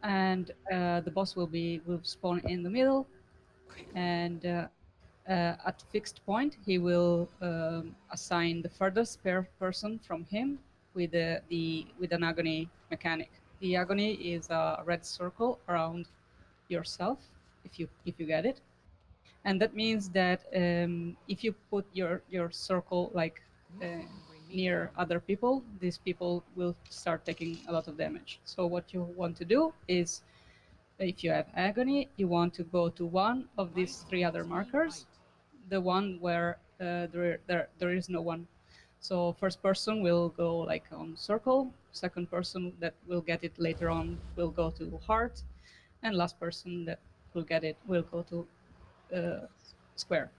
and the boss will spawn in the middle, and at fixed point he will assign the furthest person from him with with an agony mechanic. The agony is a red circle around yourself if you get it, and that means that if you put your circle like near other people, these people will start taking a lot of damage. So what you want to do is, if you have agony, you want to go to one of these three other markers, the one where there is no one. So first person will go like on circle, second person that will get it later on will go to heart, and last person that will get it will go to uh, square.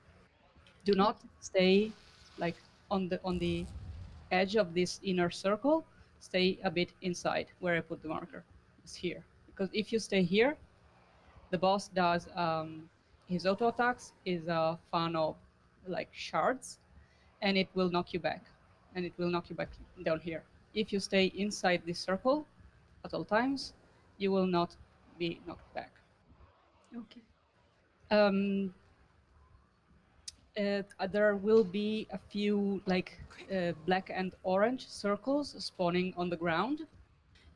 Do not stay like on the edge of this inner circle. Stay a bit inside where I put the marker. It's here, because if you stay here, the boss does his auto attacks is a fan of like shards, and it will knock you back, and it will knock you back down here. If you stay inside this circle at all times, you will not be knocked back. Okay. Um, there will be a few like black and orange circles spawning on the ground,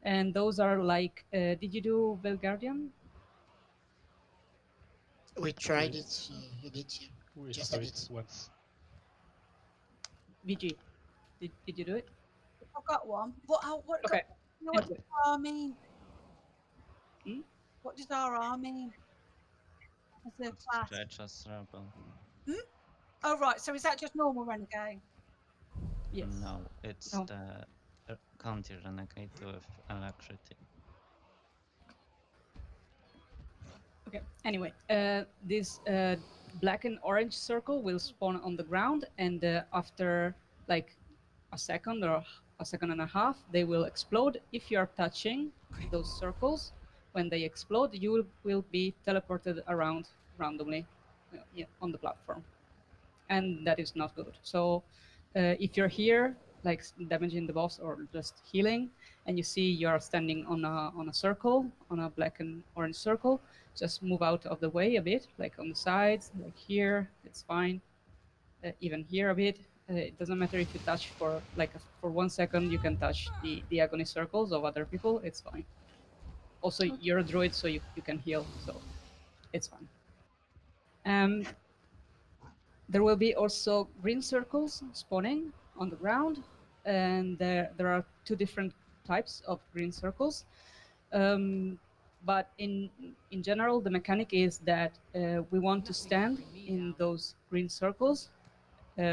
and those are like. Did you do Belgardian? We tried We it a bit, yeah. we Just saw a it bit. once. VG, did you do it? I've got one. What Okay. you know what Anyway. R mean? Hmm? What does RR mean? As a It's class. Treacherous Rebel. Oh right, so is that just normal renegade? Yes. No, it's No. the counter renegade with alacrity. Okay. Anyway, this black and orange circle will spawn on the ground, and after like a second or a second and a half, they will explode. If you are touching those circles, when they explode, you will be teleported around randomly yeah, on the platform, and that is not good. So if you're here, like damaging the boss or just healing, and you see you're standing on a circle, on a black and orange circle, just move out of the way a bit, like on the sides, like here. It's fine. Even here a bit. It doesn't matter if you touch for like for 1 second. You can touch the agony circles of other people. It's fine. Also, you're a druid, so you can heal, so it's fine. Um, There will be also green circles spawning on the ground, and there are two different types of green circles. But in general, the mechanic is that we want to stand in those green circles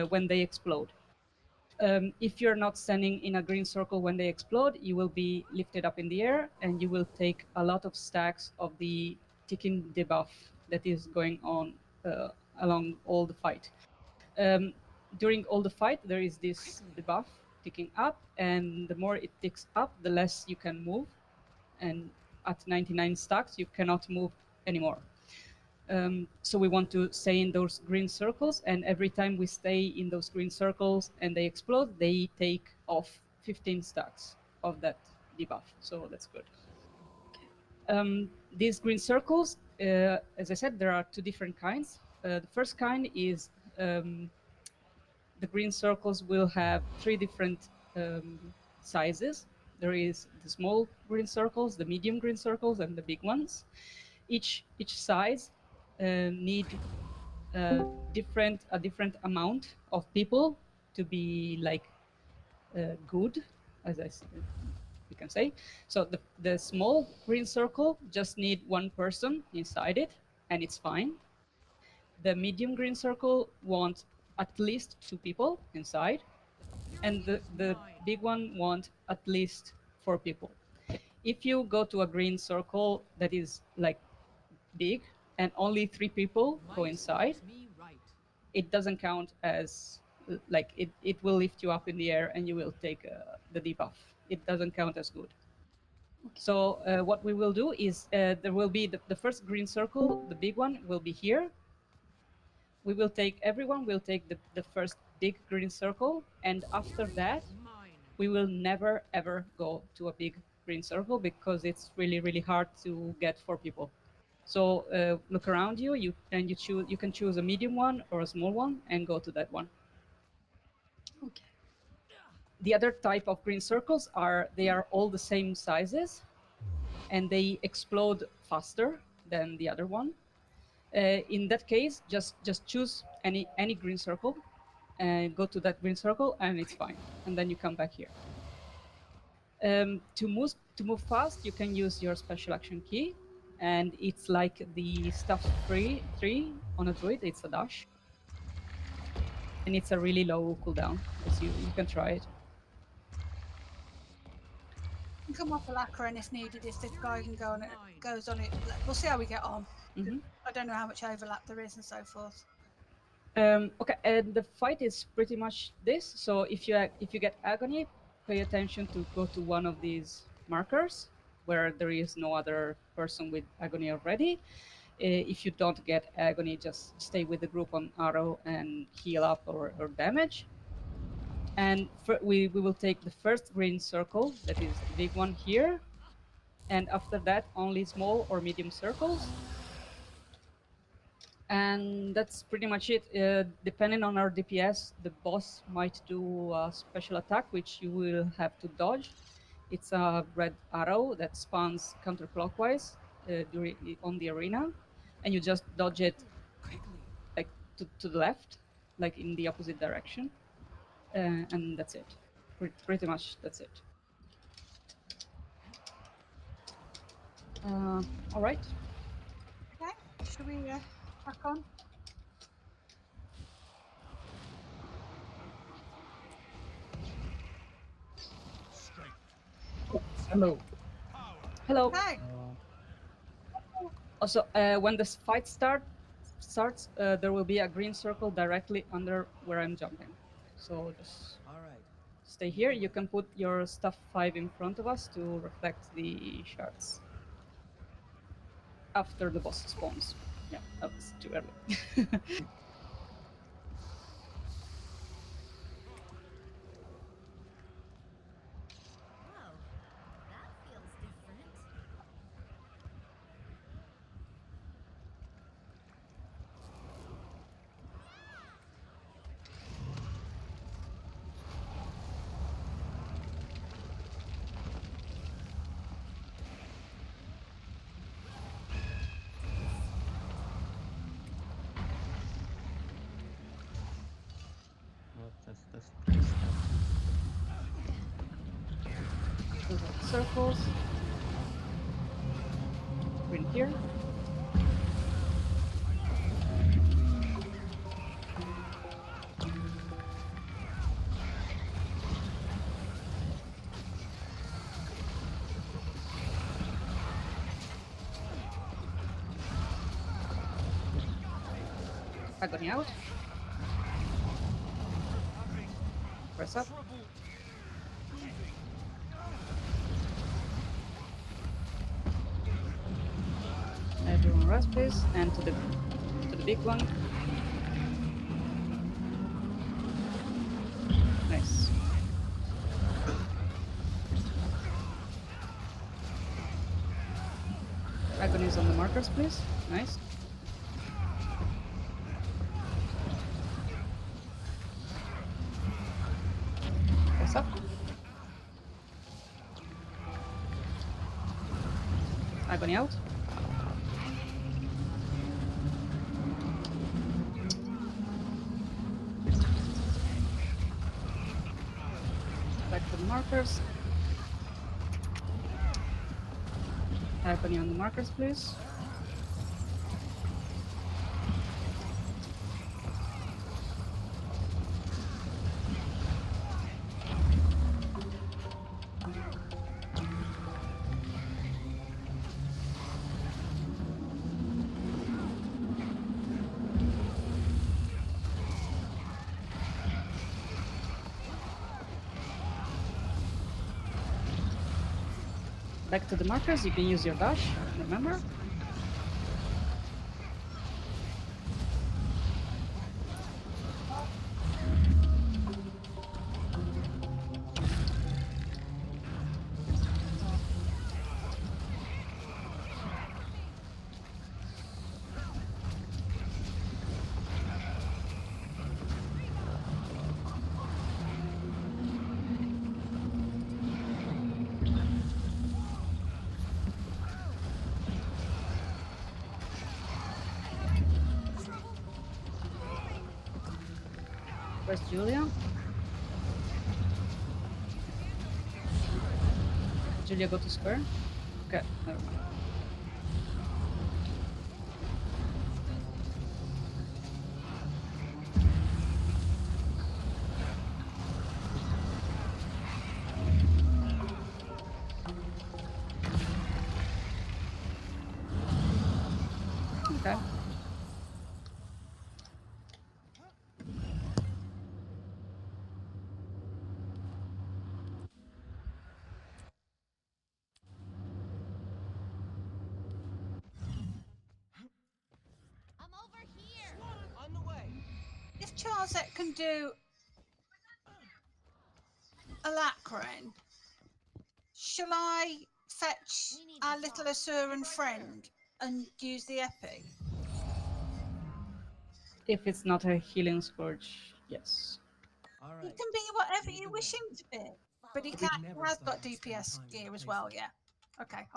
when they explode. If you're not standing in a green circle when they explode, you will be lifted up in the air, and you will take a lot of stacks of the ticking debuff that is going on along all the fight. um, During all the fight, there is this debuff ticking up, and the more it ticks up, the less you can move. And at 99 stacks, you cannot move anymore. So we want to stay in those green circles, and every time we stay in those green circles and they explode, they take off 15 stacks of that debuff. So that's good. These green circles, as I said, there are two different kinds. The first kind is the green circles will have three different sizes. There is the small green circles, the medium green circles, and the big ones. Each size need a different amount of people to be like good, as we can say. So the small green circle just need one person inside it, and it's fine. The medium green circle wants at least two people inside, and the big one want at least four people. If you go to a green circle that is like big and only three people go inside, it doesn't count as like it will lift you up in the air and you will take the debuff. It doesn't count as good. So what we will do is there will be the first green circle, the big one will be here. We will take everyone will take the first big green circle, and after that we will never ever go to a big green circle because it's really hard to get 4 people. So look around you, you can choose a medium one or a small one and go to that one. Okay. The other type of green circles they are all the same sizes, and they explode faster than the other one. In that case, just choose any green circle and go to that green circle, and it's fine. And then you come back here. To move fast, you can use your special action key, and it's like the stuff 3 on a druid. It's a dash, and it's a really low cooldown. As you can try it. You can come off a lacquer, and if needed, if the guy can go on it, goes on it. We'll see how we get on. Mhm. I don't know how much overlap there is and so forth. Okay, and the fight is pretty much this. So if you get agony, pay attention to go to one of these markers where there is no other person with agony already. If you don't get agony, just stay with the group on arrow and heal up or damage. And we will take the first green circle, that is the big one here, and after that only small or medium circles. And that's pretty much it. Depending on our DPS, the boss might do a special attack, which you will have to dodge. It's a red arrow that spawns counterclockwise on the arena, and you just dodge it like to the left, like in the opposite direction, and that's it. Pretty much that's it. All right. Okay, should we crack on? Hello. Hello. Okay. Also, when this fight starts, there will be a green circle directly under where I'm jumping. So just stay here. You can put your stuff 5 in front of us to reflect the shards after the boss spawns. Yeah, that was too early. Wow, that feels different. What does this priest have? Those are the circles. Green here. Agony out. Press up. Everyone rest, please, and to the big one. Nice. Agonies on the markers, please. Nice. Press up. Agony out. Back to the markers. Agony on the markers, please. Back to the markers, you can use your dash, remember? Where's Julia? Julia go to square? Okay, never mind. Okay. I'm over here. On the way. If Charzette can do Alacrin, shall I fetch We need our to little talk. Asuran friend and use the epi? If it's not a healing scourge, yes. All He right. can be whatever Lead you the wish way. him to be, but he We've can. never He has thought got I'd spend DPS time in gear a as place well. like Yeah.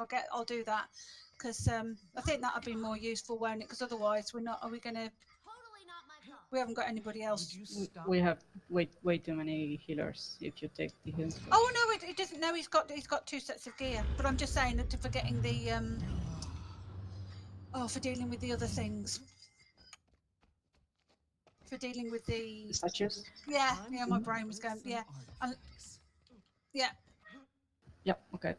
Okay, I'll do that because I think that'd be more useful, won't it? Because otherwise, we're not. Are we gonna? Totally not my fault. We haven't got anybody else. Would you We, stop? we have way too many healers if you take the healing scourge. Oh no, he doesn't know he's got two sets of gear. But I'm just saying that for getting the for dealing with the other things. For dealing with the Statues? yeah, Time yeah, to my brain was unearth going some yeah, artifacts. yeah. Yep, okay.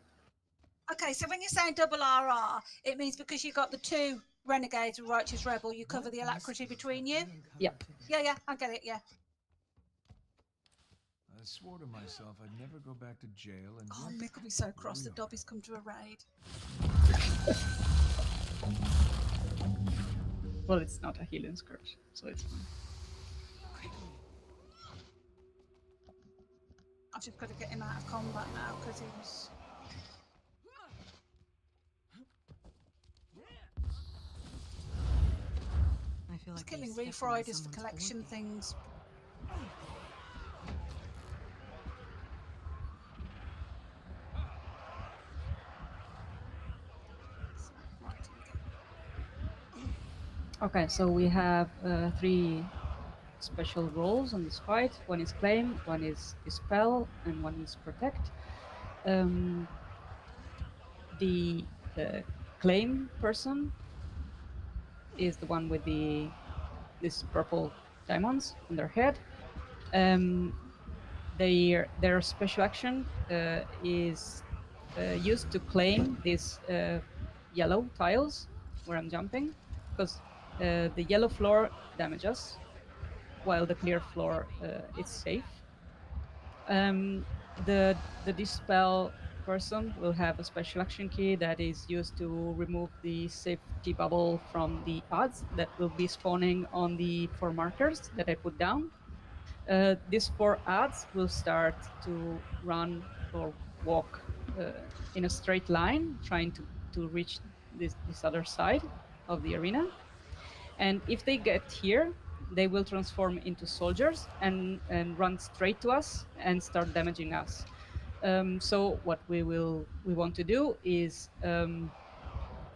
Okay, so when you're saying double RR, it means because you got the two renegades and righteous rebel, you cover What the alacrity mysteries between have you. we uncovered Yep. today? Yeah, I get it. Yeah. I swore to myself I'd never go back to jail, and Oh, yet Mick will be so cross we that are. Dobby's come to a raid. Well, it's not a healing scourge, so it's fine. I've just got to get him out of combat now because he was. I feel He's like killing they Reef stepped on Riders for someone's collection board game. things. Okay, so we have three special roles on this fight. One is claim, one is dispel, and one is protect. The claim person is the one with these purple diamonds on their head. Their special action is used to claim these yellow tiles where I'm jumping, because the yellow floor damages, while the clear floor is safe. The dispel person will have a special action key that is used to remove the safety bubble from the odds that will be spawning on the 4 markers that I put down. These 4 odds will start to run or walk in a straight line, trying to reach this other side of the arena. And if they get here, they will transform into soldiers and run straight to us and start damaging us. So what we want to do is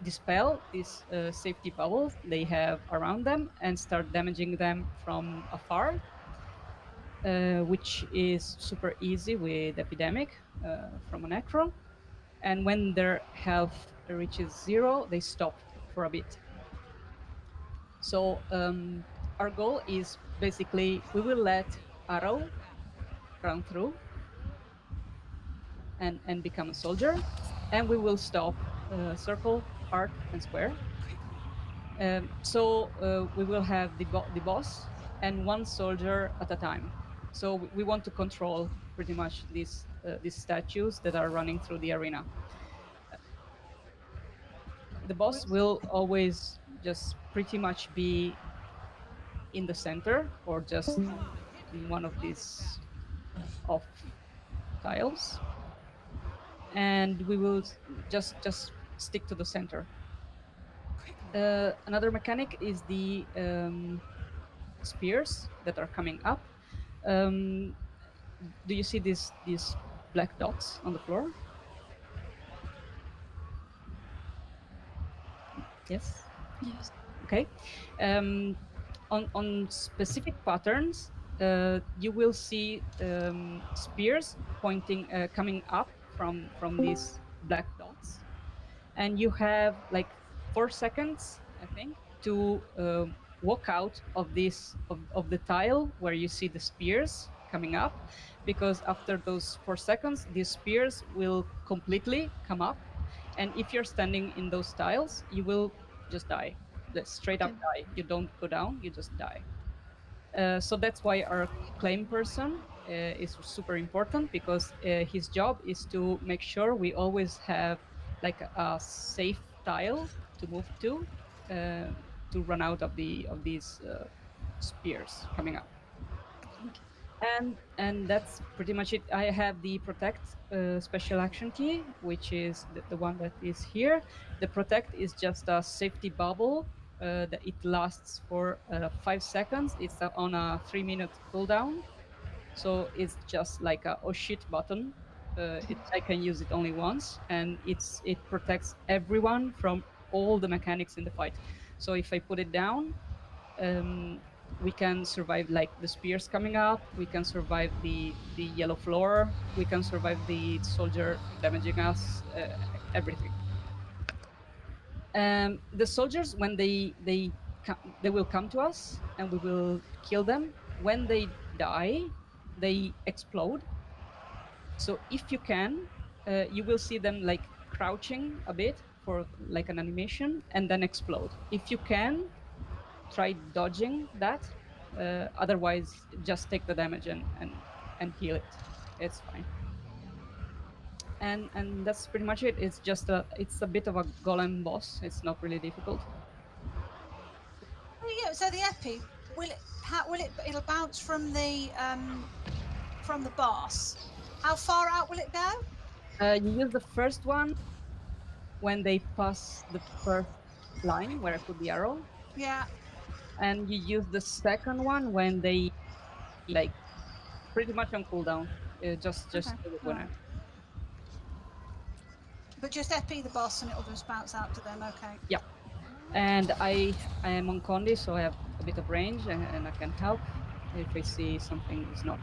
dispel these safety bubbles they have around them and start damaging them from afar, which is super easy with Epidemic from a Necro. And when their health reaches 0, they stop for a bit. So our goal is basically we will let Arrow run through and become a soldier, and we will stop Circle, Heart, and Square. So we will have the boss and one soldier at a time. So we want to control pretty much these statues that are running through the arena. The boss will always just pretty much be in the center or just in one of these off tiles, and we will just stick to the center. Another mechanic is the spears that are coming up. Do you see these black dots on the floor? Yes. Yes. Okay. On specific patterns, you will see spears pointing, coming up from these black dots, and you have like 4 seconds, I think, to walk out of of the tile where you see the spears coming up, because after those 4 seconds, these spears will completely come up, and if you're standing in those tiles, you will just die, straight up Okay. die. You don't go down, you just die. So that's why our claim person is super important, because his job is to make sure we always have like a safe tile to move uh, to run out of these spears coming up. Thank you. And that's pretty much it. I have the protect special action key, which is the one that is here. The protect is just a safety bubble that it lasts for 5 seconds. It's on a 3-minute cooldown, so it's just like a oh shit button. I can use it only once, and it protects everyone from all the mechanics in the fight. So if I put it down, um, we can survive like the spears coming up, we can survive the yellow floor, we can survive the soldier damaging us, everything. The soldiers, when they will come to us and we will kill them. When they die, they explode. So if you can, you will see them like crouching a bit for like an animation and then explode. If you can, try dodging that. Otherwise, just take the damage and heal it. It's fine. And that's pretty much it. It's a bit of a golem boss. It's not really difficult. Oh, yeah. So the epi, will it? It'll bounce from the boss. How far out will it go? You use the first one when they pass the first line where I put the arrow, Yeah. and you use the second one when they like pretty much on cooldown. Just Okay. kill it All when right. But just epi the boss and it'll just bounce out to them. Okay. yeah. And I am on Condi, so I have a bit of range, and I can help if I see something is not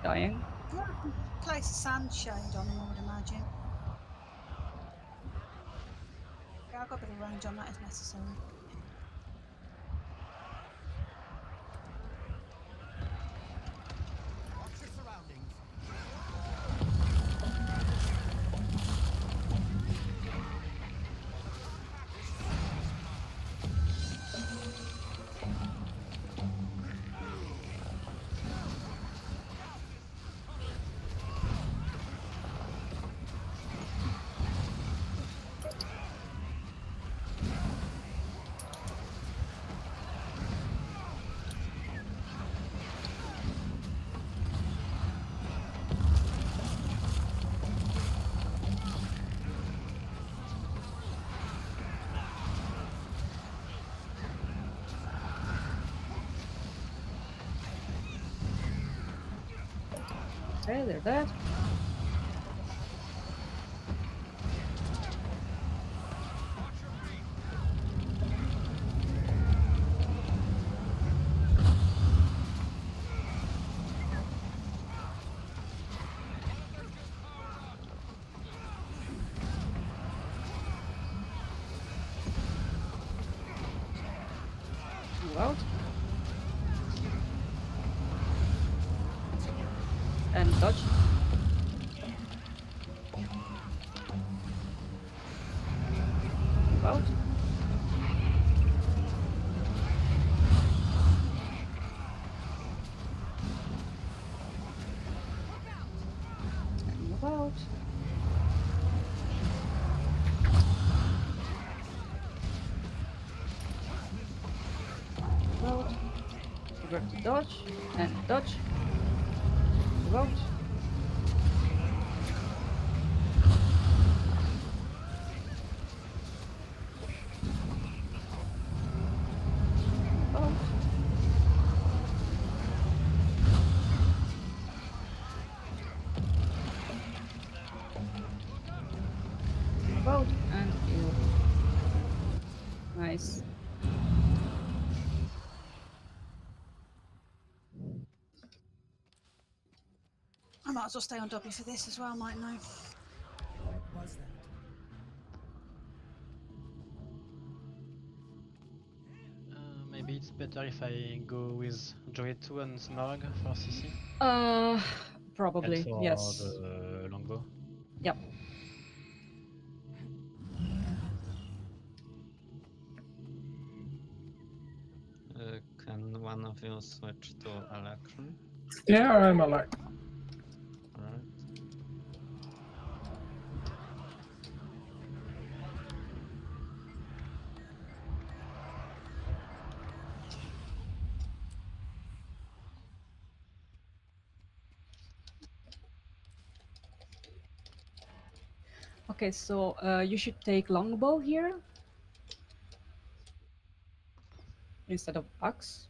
dying. Yeah, I can place a sand shade on him, I would imagine. Yeah, I've got a bit of range on that if necessary. Watch your surroundings. Okay, there's that. Move out. And dodge. Move out. And move out. Move out. Revert to dodge. And dodge. Move out. Move out. Move out. And heal. Nice. might as well stay on W for this as well, mightn't I? What was that? Maybe it's better if I go with GW2 and Smarag for CC and Probably, for yes. the longbow. Yep. Can one of you switch to election? Yeah, I'm alive. Alright. Okay, so you should take longbow here instead of axe.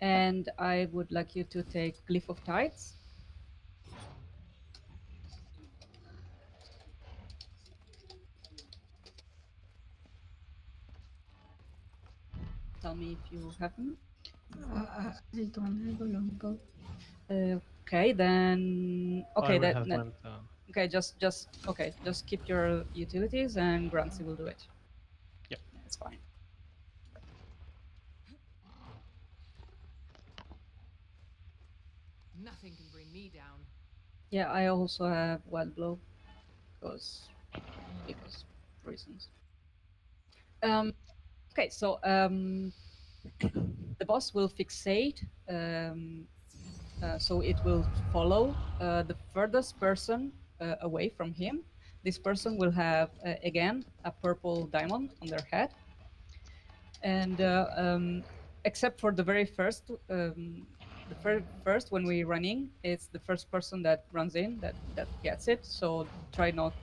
And I would like you to take Glyph of Tides. Tell me if you have them. I don't have a longbow. Okay, then I will that, have that one. okay, just keep your utilities and Grancy will do it. Yep. It's fine. Nothing can bring me down. Yeah, I also have Wild Blow because reasons. Okay, so the boss will fixate, so it will follow the furthest person away from him. This person will have again a purple diamond on their head, and except for the very first, first when we run in, it's the first person that runs in that gets it. So try not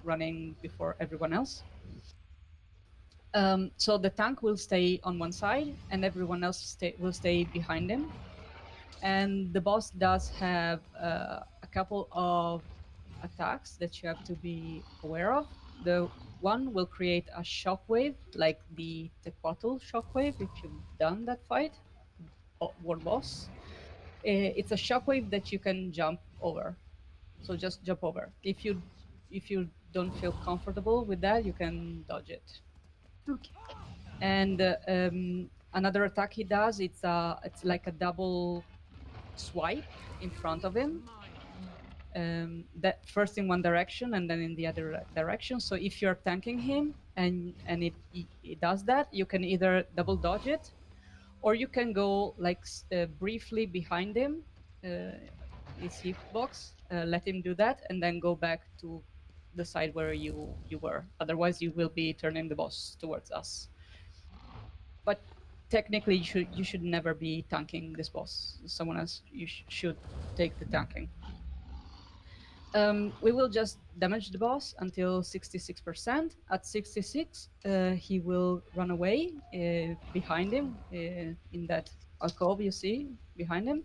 run in before everyone else. So the tank will stay on one side, and everyone else will stay behind him. And the boss does have a couple of attacks that you have to be aware of. The one will create a shockwave, like the Tequatl shockwave, if you've done that fight, war boss. It's a shockwave that you can jump over. So just jump over. If you don't feel comfortable with that, you can dodge it. Okay. And another attack he does, it's like a double swipe in front of him. That first in one direction and then in the other direction. So if you're tanking him and it does that, you can either double dodge it, or you can go like briefly behind him, his hitbox, let him do that, and then go back to the side where you were. Otherwise, you will be turning the boss towards us. But technically, you should never be tanking this boss. Someone else should take the tanking. We will just damage the boss until 66%. At 66, he will run away behind him in that alcove you see behind him.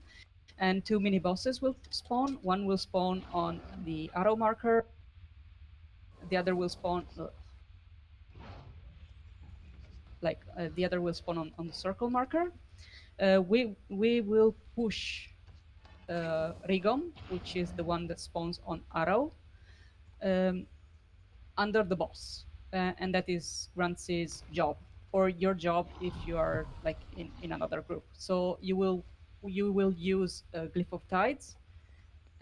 And two mini bosses will spawn. One will spawn on the arrow marker. The other will spawn the other will spawn on the circle marker. We will push Rigom, which is the one that spawns on arrow, under the boss, and that is Grant's job, or your job if you are like in another group. So you will use Glyph of Tides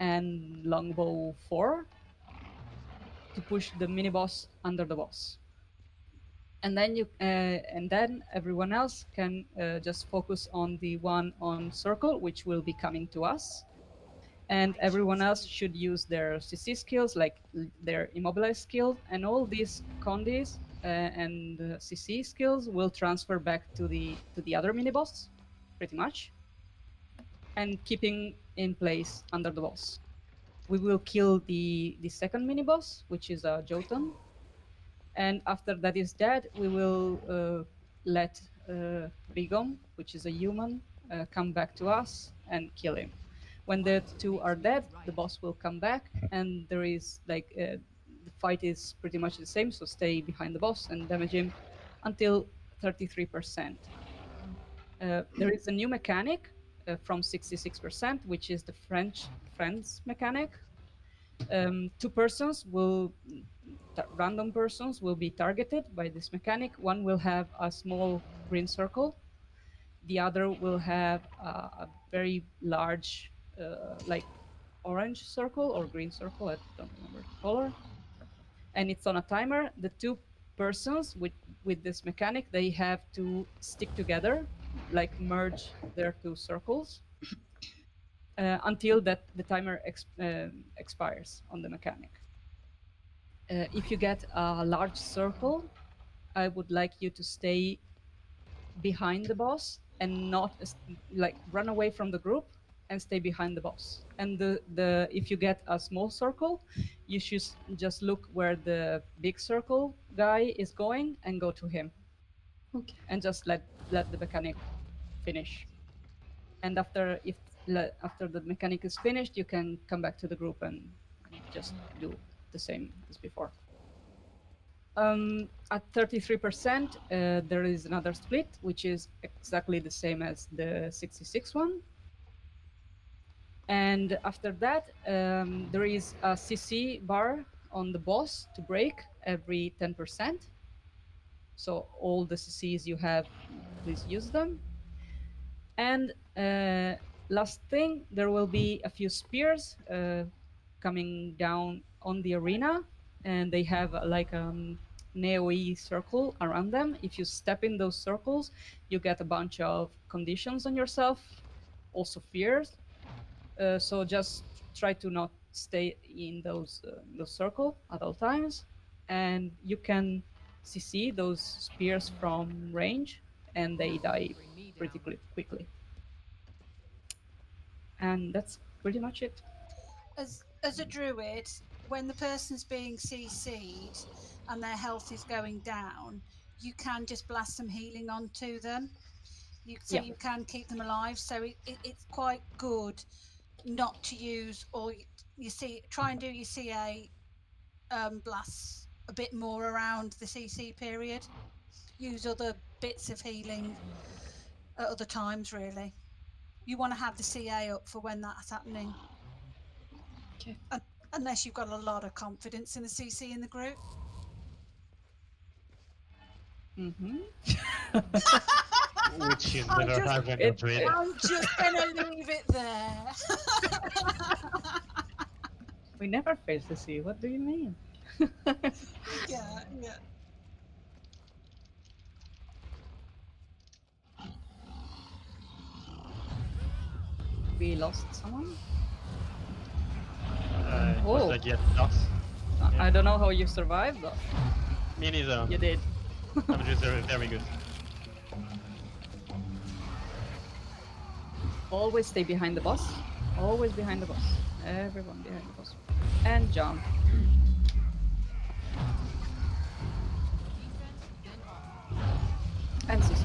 and Longbow 4 to push the mini boss under the boss, and then everyone else can just focus on the one on circle, which will be coming to us. And everyone else should use their CC skills, like their immobilize skill, and all these condis and CC skills will transfer back to the other mini boss, pretty much, and keeping in place under the boss. We will kill the second mini boss, which is a Jotun, and after that is dead, we will let Rigom, which is a human, come back to us and kill him. When the two are dead, the boss will come back, and there is the fight is pretty much the same. So stay behind the boss and damage him until 33%. There is a new mechanic from 66%, which is the French friends mechanic. Two persons will, random persons will be targeted by this mechanic. One will have a small green circle. The other will have a very large, like orange circle or green circle. I don't remember the color. And it's on a timer. The two persons with this mechanic, they have to stick together, like merge their two circles until that the timer expires on the mechanic. If you get a large circle, I would like you to stay behind the boss and not like run away from the group and stay behind the boss. And the if you get a small circle, you should just look where the big circle guy is going and go to him. Okay. And just let the mechanic finish. And after after the mechanic is finished, you can come back to the group and just do the same as before. At 33%, there is another split, which is exactly the same as the 66 one. And after that, there is a CC bar on the boss to break every 10%. So all the CCs you have, please use them. And last thing, there will be a few spears coming down on the arena, and they have like Neo-E circle around them. If you step in those circles, you get a bunch of conditions on yourself, also fears. So just try to not stay in those circle at all times, and you can CC those spears from range, and they die pretty quickly. And that's pretty much it. As a druid, when the person's being CC'd and their health is going down, you can just blast some healing onto them. You can keep them alive. So it's quite good not to use, or try and do your CA blasts a bit more around the CC period. Use other bits of healing at other times, really. You want to have the CA up for when that's happening. Okay. Unless you've got a lot of confidence in the CC in the group. Mm-hmm. Which is never have when you're druid. I'm just gonna leave it there. We never fail to see. What do you mean? Yeah. We lost someone? It was like get lost. I don't know how you survived, though. Me neither. You did. I'm just very good. Always stay behind the boss. Always behind the boss. Everyone behind the boss. And jump. And CC.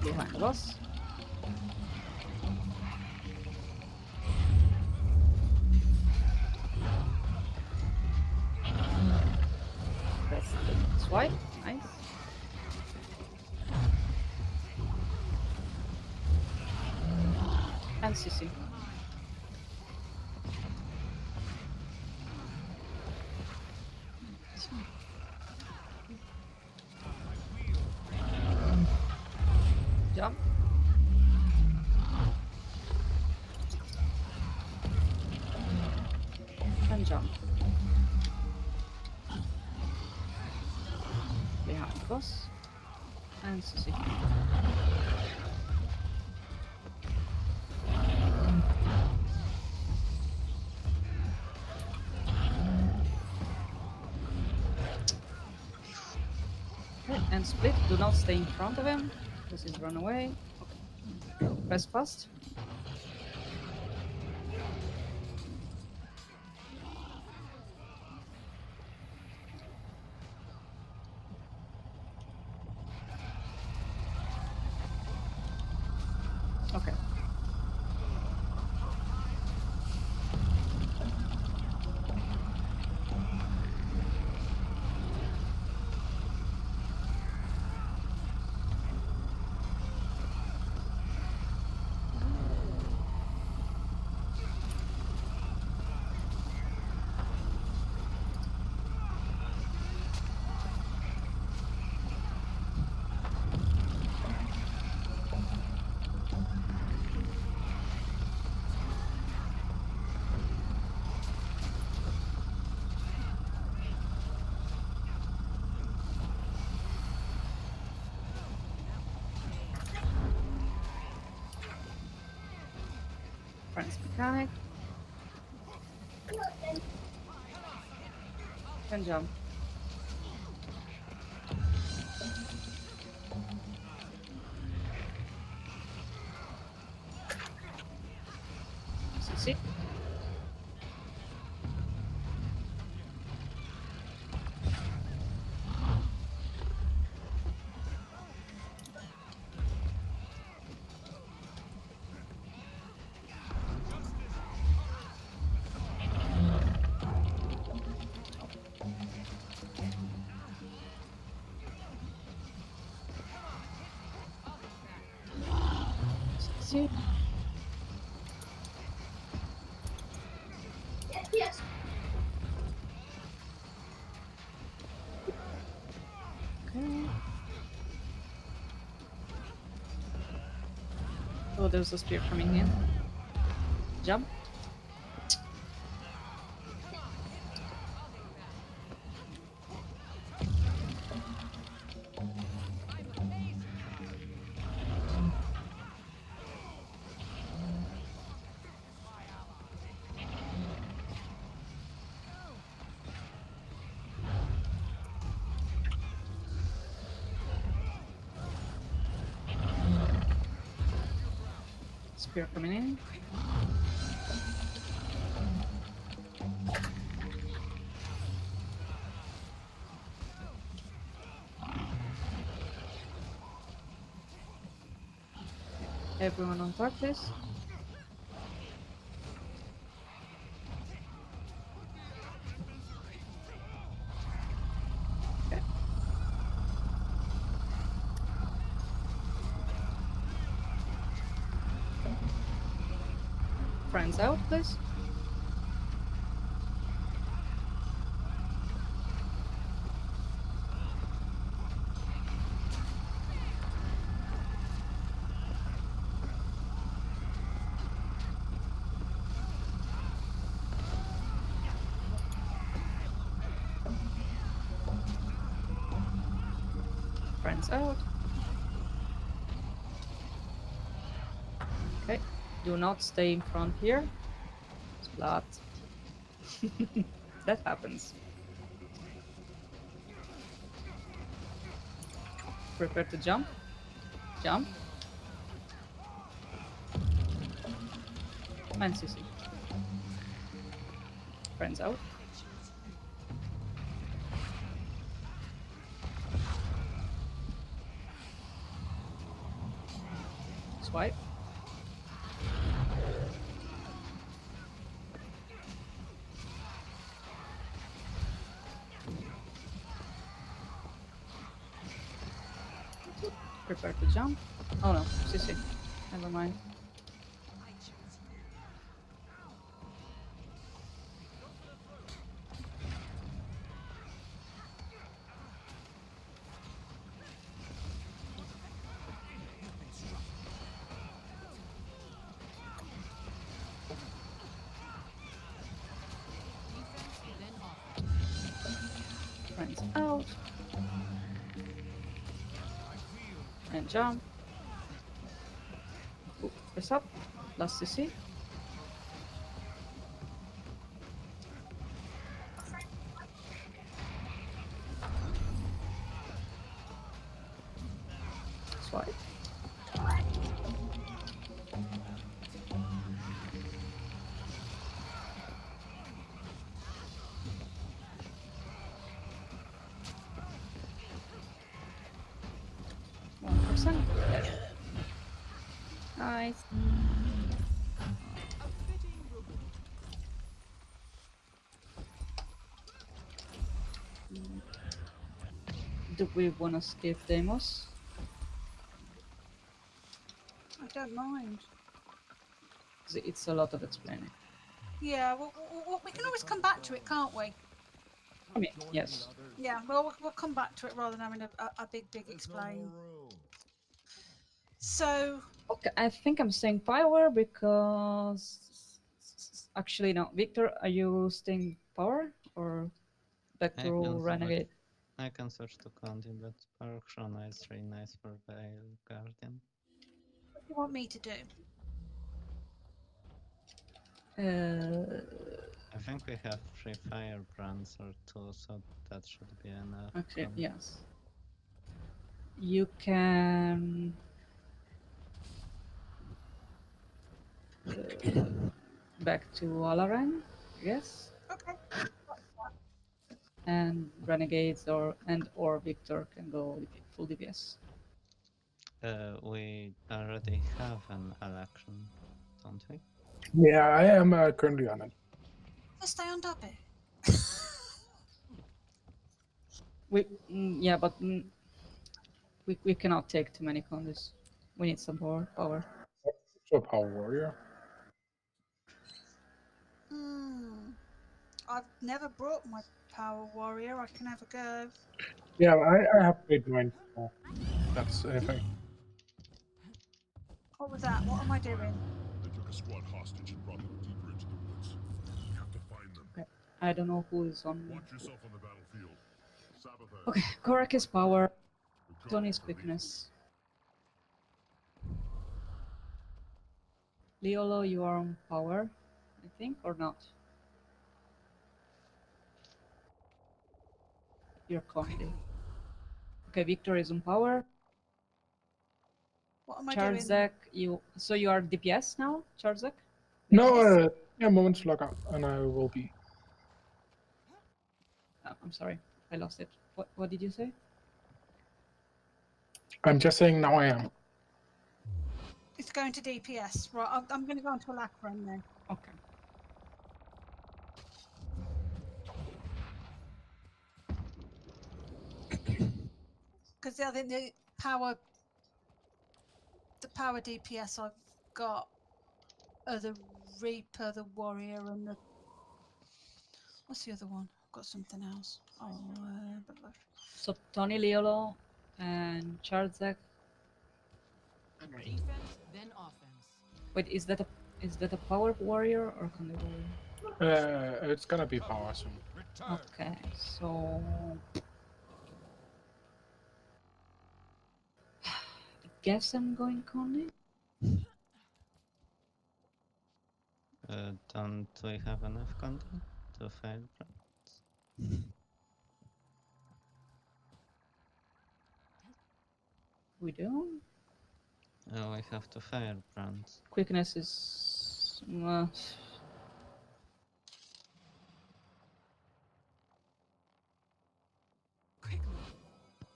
Behind the boss. That's the swipe. Nice. And CC. Jump. And jump. Behind the boss. And CC. Okay, and split. Do not stay in front of him. This is run away. Okay. Press fast. Okay. Friends mechanic. Can jump. See? See? Yes. Okay. Oh, there's a spear coming in. Jump. Spear coming in. Everyone on top, please. Okay. Friends out, please. Friends out. Okay. Do not stay in front here. Splat. That happens. Prepare to jump. Jump. And CC. Friends out. Swipe. Prepare to jump. Oh no, CC. Never mind. Friends out. And jump. Ooh, press up. Last CC. Swipe. %. Nice. Do we want to skip demos? I don't mind. 'Cause it's a lot of explaining. Yeah, we can always come back to it, can't we? I mean, yes. Yeah, well, we'll come back to it rather than having a big explain. So, Okay, I think I'm staying power because actually no. Victor, are you staying power or back I to can renegade? I can switch to Condi, but Power Chrono is really nice for Veil Guardian. what do you want me to do? I think we have 3 firebrands or 2, so that should be enough. Actually, yes. You can back to Alaran, yes, Okay. and renegades or Victor can go full DPS. We already have an election, don't we? Yeah, I am currently on it. Let's stay on Dobby. Yeah, but we cannot take too many condos. We need some more power. So Power Warrior. I've never brought my Power Warrior. I can have a go. Yeah, I have played mine before. That's anything. What was that? What am I doing? They took a squad hostage and brought them deeper into the woods. We have to find them. Okay. I don't know who is on. Watch yourself on the battlefield. Sabotage. Okay, Korak is power. We're coming Tony's for me. quickness. Liolo, you are on power, I think, or not? You're Condi. Okay, Victor is on power. What am I doing? Charzak, you are DPS now, Charzak? No, yeah, moments log out, and I will be. I'm sorry, I lost it. What did you say? I'm just saying now I am. It's going to DPS. Right, I'm going to go on to Alacran then. Okay. Because I think the power DPS I've got are the Reaper, the Warrior, and the... What's the other one? I've got something else. Oh, So Tony, Liolo, and Charzak. Defense, then offense. Wait, is that a power warrior or can they warrior? It's gonna be power soon. Okay, so I guess I'm going Condi. Don't we have enough content to firebrands? We do. We have 2 firebrands. Quickness is. Does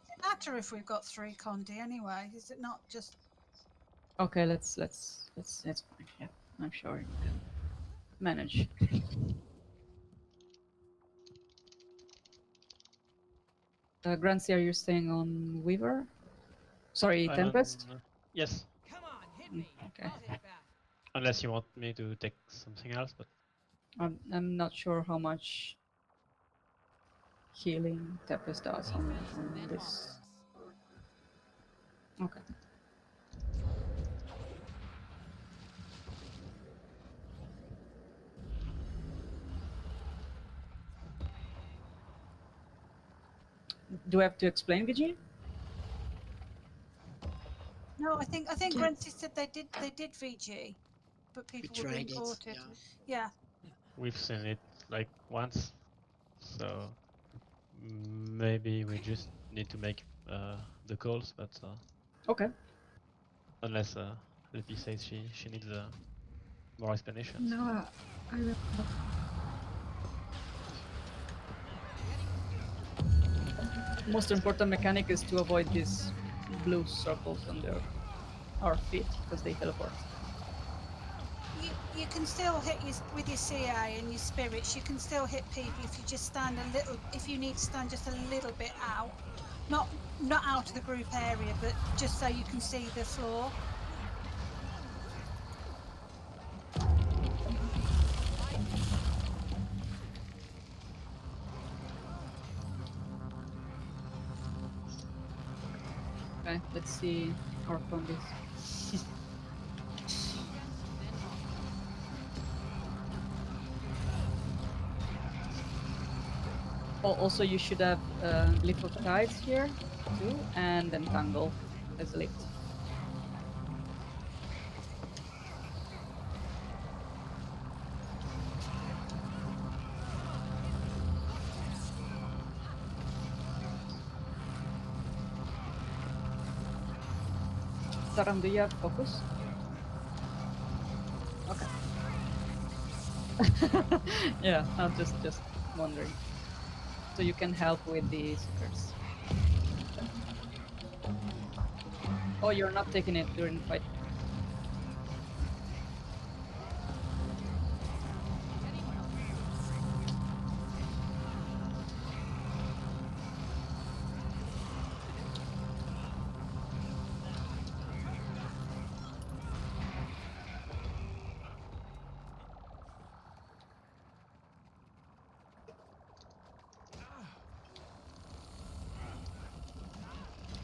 it matter if we've got 3 Condi anyway? Is it not just... Okay, let's. That's fine. Yeah, I'm sure you can manage. Grancia, you're staying on Weaver? Sorry, Tempest? Yes. Come on, hit me. Okay. I'll hit back. Unless you want me to take something else, but I'm not sure how much healing Tempest does on Then this. offense. Okay. Do I have to explain, VG? No, I think Grancy said they did VG, but people were being ported. Yeah. we've seen it like once, so maybe we just need to make the calls, but Okay. unless Lippy says she needs more explanations. No, I will. Most important mechanic is to avoid these blue circles under our feet because they teleport. You can still hit with your CA and your spirits. You can still hit people if you just stand a little. If you need to stand just a little bit out, not out of the group area, but just so you can see the floor. Okay, let's see our combos. Also, you should have Glyph of Tides here too, and Entangle as a lift. Taram, do you have focus? Okay. Yeah, I'm just wondering. So you can help with the seekers. Oh, you're not taking it during the fight.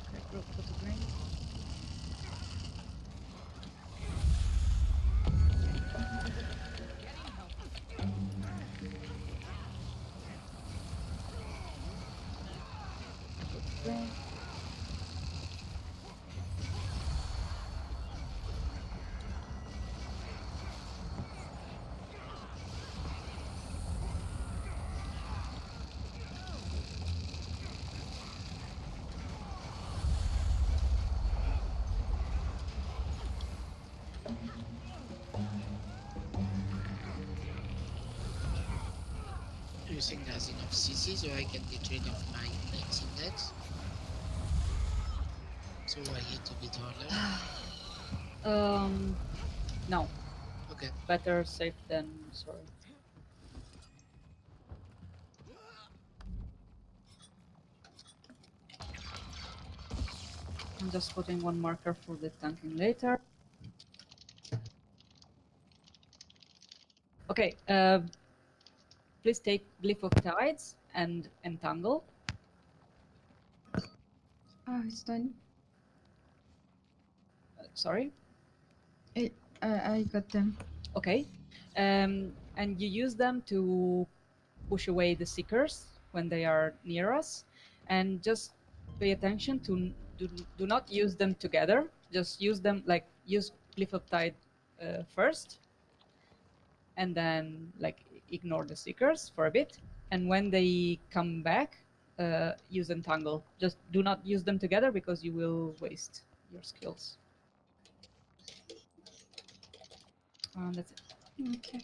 Okay, group put the green. Green. Do you think there's enough CC so I can get rid of my Blitz Index? So I hit a bit harder? No. Okay. Better safe than sorry. I'm just putting one marker for the tanking later. Okay, please take Glyph of Tides and Entangle. Oh, it's done. Sorry? I got them. Okay. And you use them to push away the Seekers when they are near us. And just pay attention to do not use them together. Just use them, like, use Glyph of Tide first. And then, like, ignore the Seekers for a bit. And when they come back, use Entangle. Just do not use them together because you will waste your skills. That's it. Okay.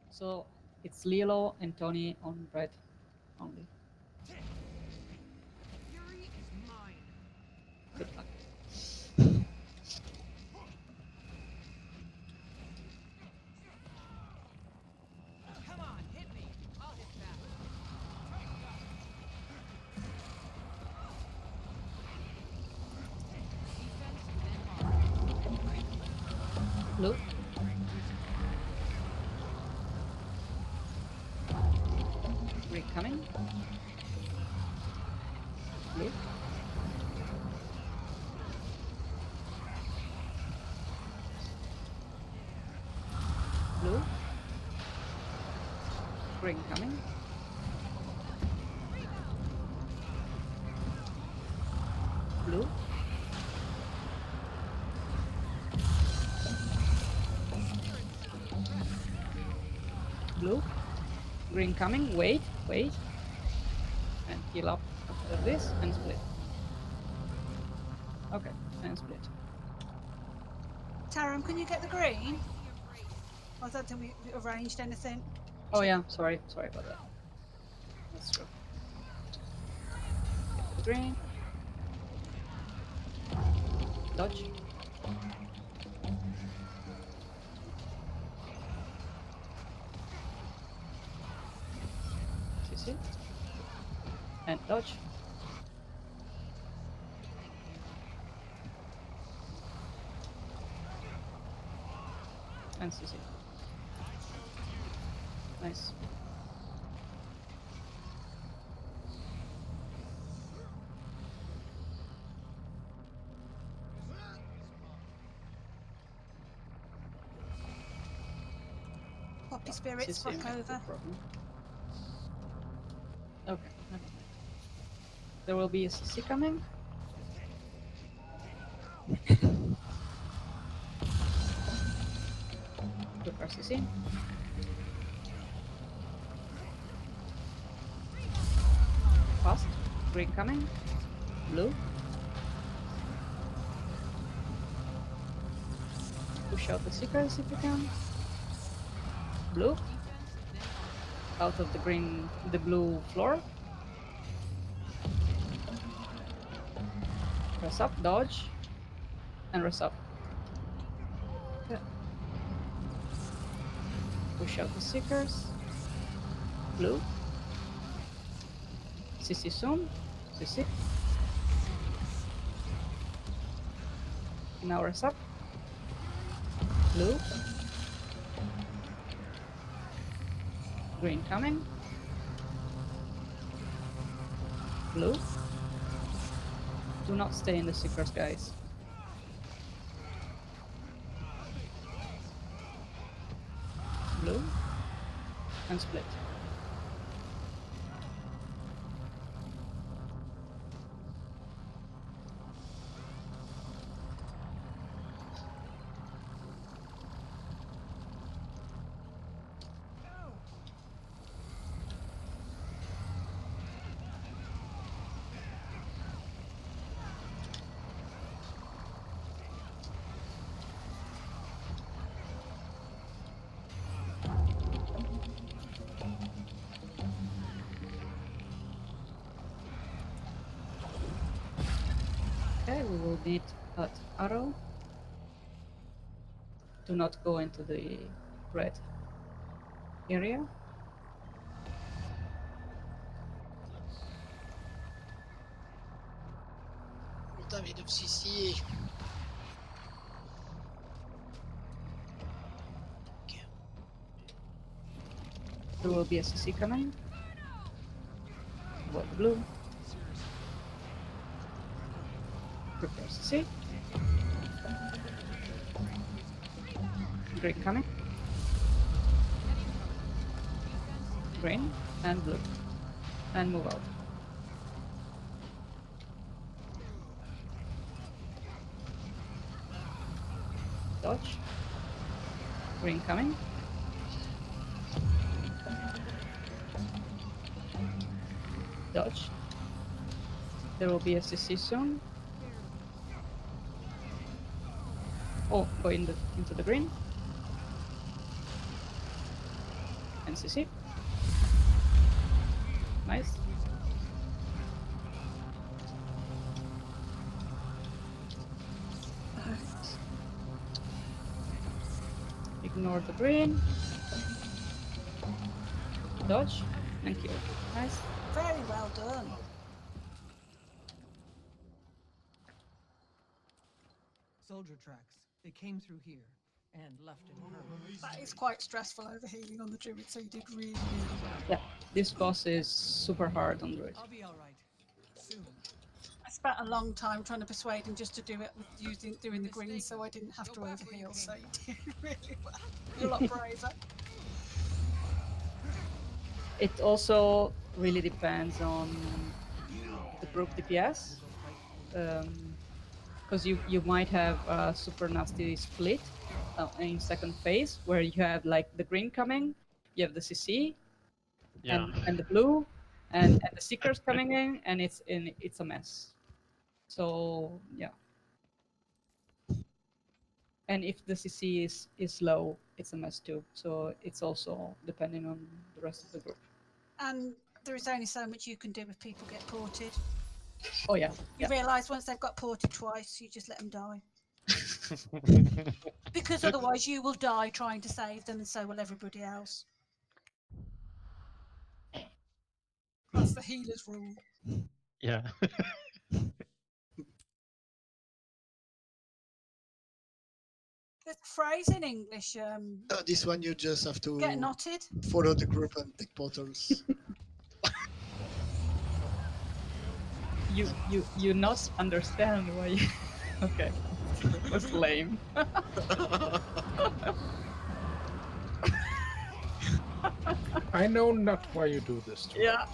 So it's Lilo and Tony on red only. Fury is mine. Good luck. Come on, hit me. I'll hit back. Defense, then offense. Blue. Green coming. Blue. Blue. Green coming. Blue. Blue. Green coming. Wait. And heal up after this and split. Okay, and split. Taram, can you get the green? I don't think we arranged anything. Oh yeah, sorry about that. That's true. Get the green. Dodge. CC. And dodge. And CC. Nice. Poppy spirits, CC fuck might be a over. problem. Okay, never mind. There will be a CC coming. Good RCC. Fast. Green coming. Blue. Push out the seekers if you can. Blue. Out of the blue floor. Press up, dodge, and rest up. Okay. Push out the seekers. Blue. CC soon. CC. Now rest up. Blue. Green coming. Blue. Do not stay in the seekers, guys. Blue. And split. Okay, we will need that arrow. Do not go into the red area. David of CC. There will be a CC coming. About the blue. Prepare CC. Green coming. Green and blue. And move out. Dodge. Green coming. Dodge. There will be a CC soon. Oh, go into the green. And CC. Nice. Ignore the green. Dodge and kill. Nice. Very well done. Soldier tracks. They came through here and left in a hurry. That is quite stressful overhealing on the druid, so you did really, really well. Yeah, this boss is super hard on druid. I'll be all right. Soon. I spent a long time trying to persuade him just to do it with doing the green, so I didn't have to overheal. So you did really well. You're a lot braver. It also really depends on the group DPS. Because you might have a super nasty split in second phase where you have like the green coming, you have the CC, Yeah. and the blue, and the seekers coming in, and it's a mess. So yeah. And if the CC is low, it's a mess too. So it's also depending on the rest of the group. And there is only so much you can do if people get ported. Oh yeah. You realise once they've got ported twice, you just let them die. Because otherwise you will die trying to save them, and so will everybody else. That's the healer's rule. Yeah. There's a phrase in English, This one you just have to get knotted. follow the group and take portals. You not understand why you... Okay. That was lame. I know not why you do this to me. Yeah.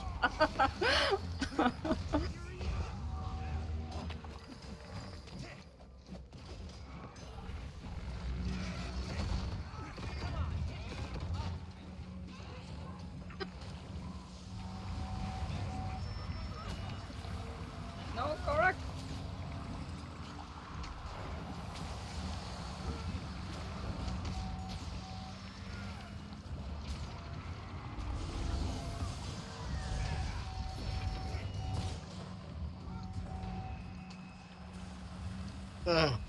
Ah,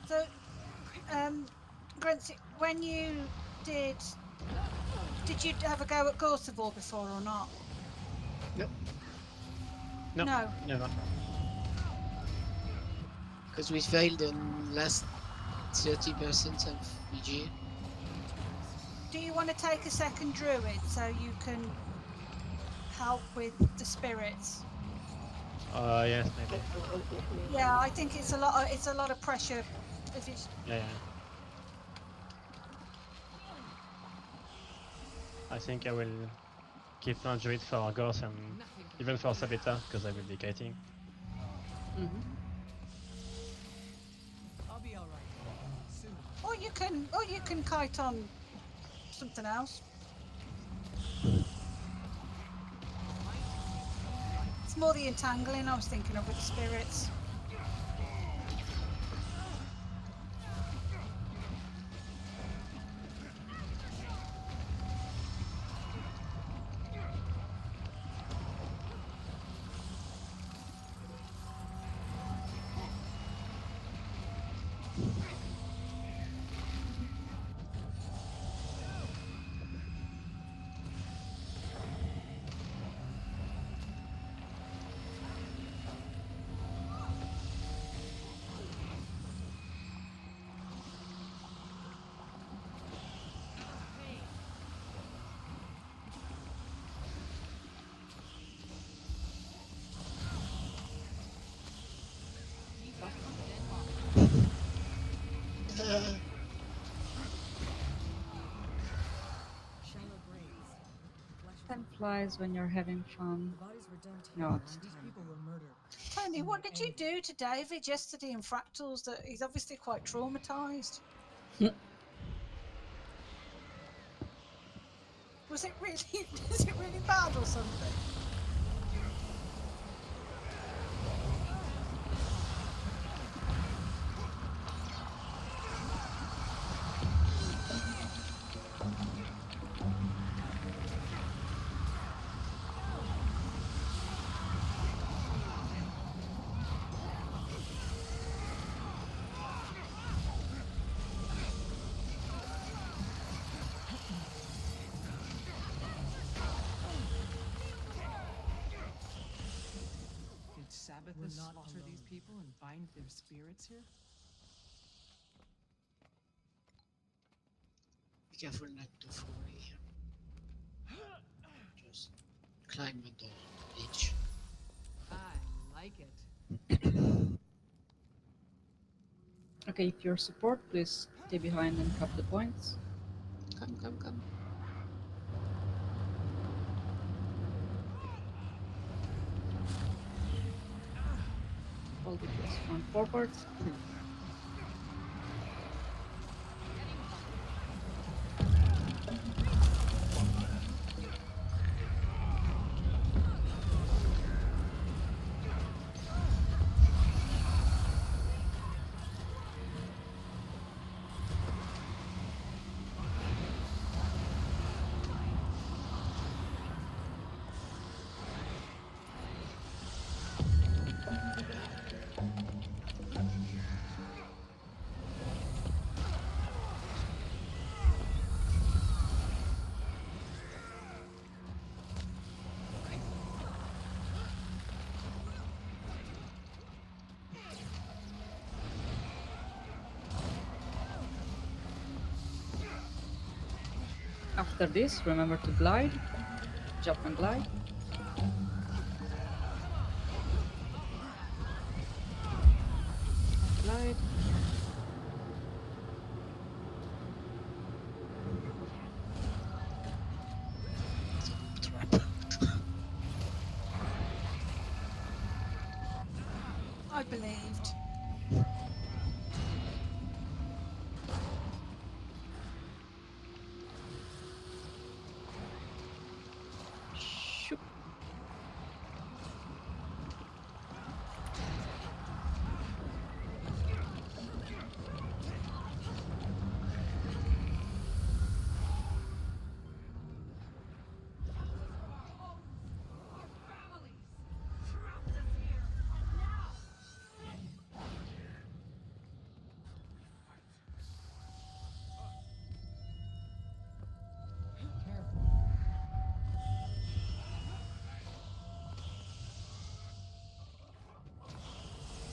So, Grincy, when you did you have a go at Gorsavor before or not? No, No. never. because we failed on last 30% of VG. Do you want to take a second druid so you can help with the spirits? Yes, maybe. Yeah, I think it's a lot of pressure. If it's Yeah. I think I will keep one druid for Ghost and even for Sabita, because I will be kiting. I'll be all right. Soon. or you can kite on something else. It's more the entangling I was thinking of with the spirits. Shallow graves. Flesh is Time flies when you're having fun. The bodies were dumped No, here. it's These people were murdered. Tony, what did you do to David yesterday in Fractals that he's obviously quite traumatized? Was it really is it really bad or something? Did Sabbath slaughter these people and bind their spirits here? Be careful not to fall here. Just climb on the edge. I like it. Okay, if you're support, please stay behind and cap the points. Come. All the plus one forward. After this, remember to glide, jump and glide. Glide. Trap. I believed. Shoop.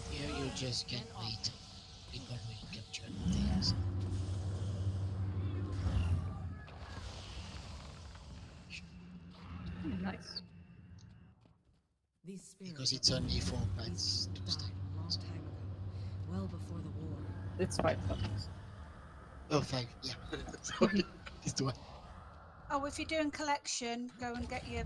Here you just can wait. People will capture things. Nice. These spirits Because it's only 4 pets to stay. a long time ago, well before the war. It's 5 buttons. Oh, 5, yeah. Sorry, this one. Oh, if you're doing collection, go and get your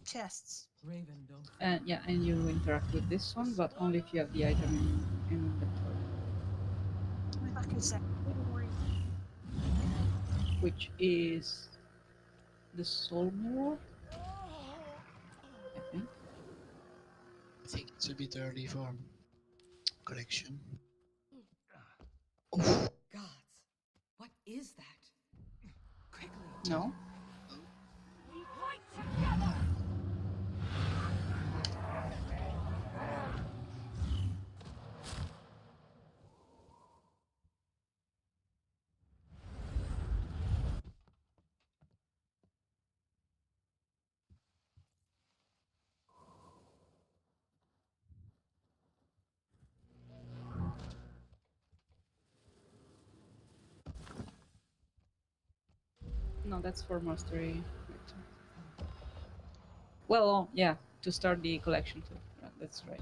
chests. Raven, don't. And yeah, and you interact with this one, but only if you have the item in inventory, I'll be back in a sec. which is the soul mirror, I think. I think it's a bit early for collection. Oof. Gods, what is that? Quickly. No. No, that's for mastery. Well, yeah, to start the collection too. That's right.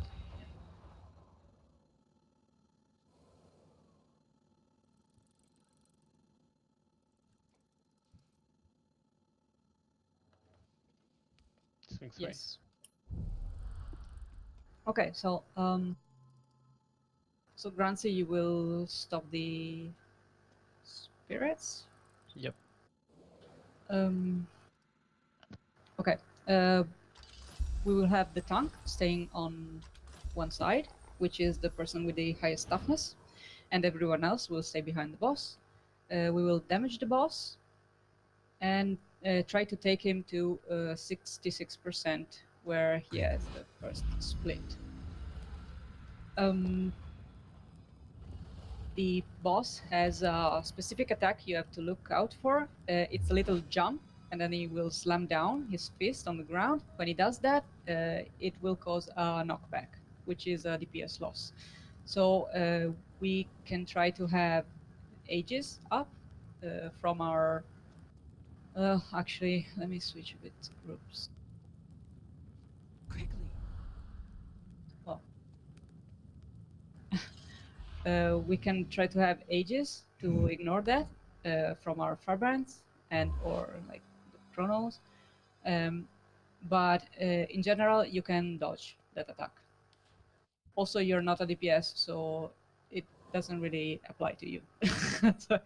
Swing three. Yes. Okay, so Grancy, you will stop the spirits. Yep. Okay. We will have the tank staying on one side, which is the person with the highest toughness, and everyone else will stay behind the boss. We will damage the boss and try to take him to 66%, where he has the first split. The boss has a specific attack you have to look out for. It's a little jump, and then he will slam down his fist on the ground. When he does that, it will cause a knockback, which is a DPS loss. So we can try to have ages up from our... actually, let me switch a bit groups. Quickly. Well, we can try to have ages to ignore that from our Farbrands and or like the Chronos. But in general, you can dodge that attack. Also, you're not a DPS, so it doesn't really apply to you. So,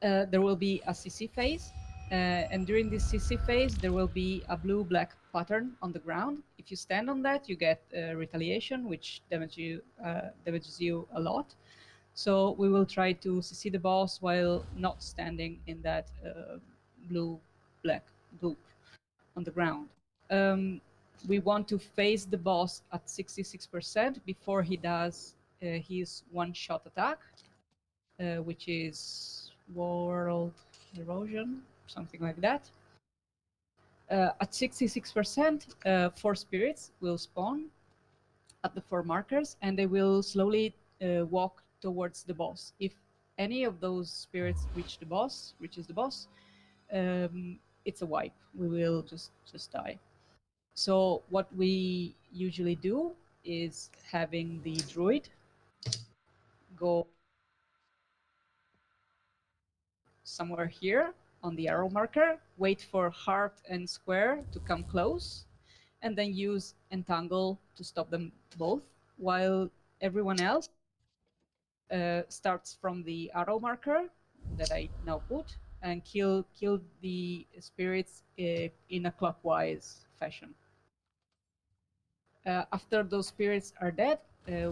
there will be a CC phase, and during this CC phase, there will be a blue-black pattern on the ground. If you stand on that, you get retaliation, which damages you a lot. So we will try to CC the boss while not standing in that blue-black goop on the ground. We want to phase the boss at 66% before he does his one-shot attack, which is World Erosion, something like that. At 66%, 4 spirits will spawn at the 4 markers, and they will slowly walk towards the boss. If any of those spirits reaches the boss, it's a wipe. We will just die. So what we usually do is having the druid go somewhere here on the arrow marker, wait for heart and square to come close, and then use entangle to stop them both, while everyone else starts from the arrow marker that I now put and kill the spirits in a clockwise fashion. After those spirits are dead,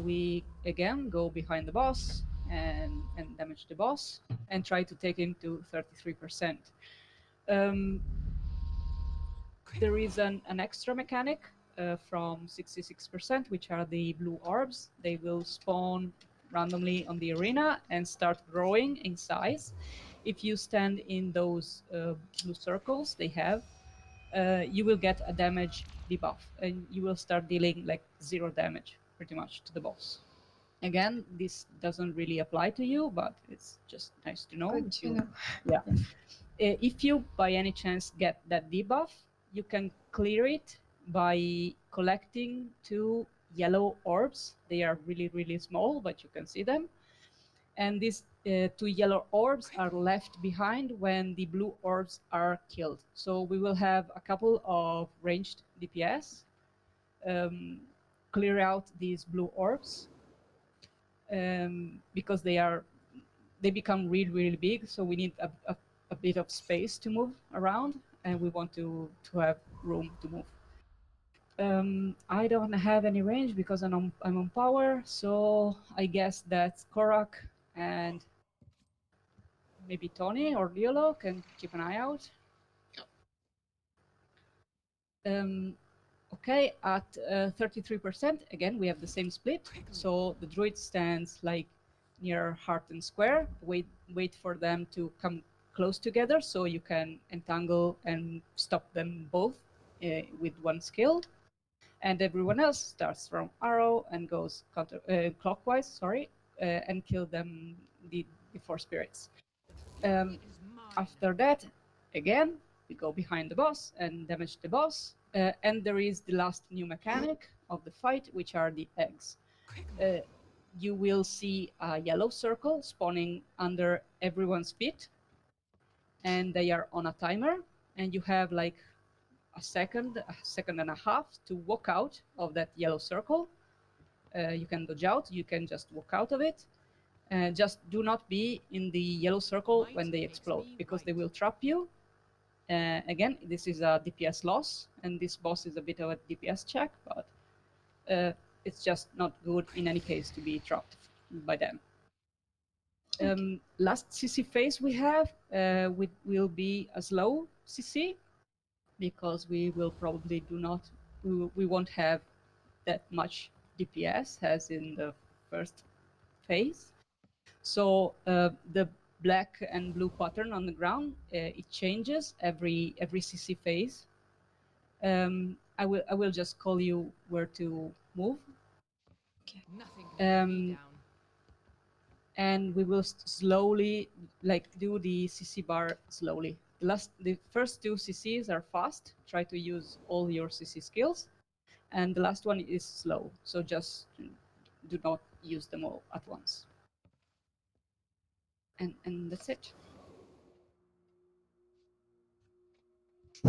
we again go behind the boss and damage the boss and try to take him to 33%. There is an extra mechanic from 66%, which are the blue orbs. They will spawn randomly on the arena and start growing in size. If you stand in those blue circles they have, you will get a damage debuff and you will start dealing like 0 damage pretty much to the boss. Again, this doesn't really apply to you, but it's just nice to know. Good to know. Yeah. If you by any chance get that debuff, you can clear it by collecting 2 yellow orbs. They are really, really small, but you can see them. And these 2 yellow orbs are left behind when the blue orbs are killed. So we will have a couple of ranged DPS clear out these blue orbs because they become really, really big. So we need a bit of space to move around, and we want to have room to move. I don't have any range because I'm on power, so I guess that Korak and maybe Tony or Liolo can keep an eye out. Okay, at 33%, again, we have the same split. So the druid stands like near heart and square, wait for them to come close together so you can entangle and stop them both with one skill. And everyone else starts from arrow and goes clockwise, and kill them, the 4 spirits. After that, again, we go behind the boss and damage the boss. And there is the last new mechanic of the fight, which are the eggs. You will see a yellow circle spawning under everyone's feet, and they are on a timer, and you have like a second and a half to walk out of that yellow circle. You can dodge out, you can just walk out of it. Just do not be in the yellow circle when they explode, because they will trap you. Again, this is a DPS loss, and this boss is a bit of a DPS check, but it's just not good in any case to be trapped by them. Last CC phase we have will be a slow CC, because we will probably we won't have that much DPS as in the first phase. So the black and blue pattern on the ground, it changes every CC phase. I will just call you where to move. Okay. Nothing can bring me down. And we will slowly do the CC bar slowly. The first 2 CCs are fast. Try to use all your CC skills, and the last one is slow. So just do not use them all at once. And that's it. I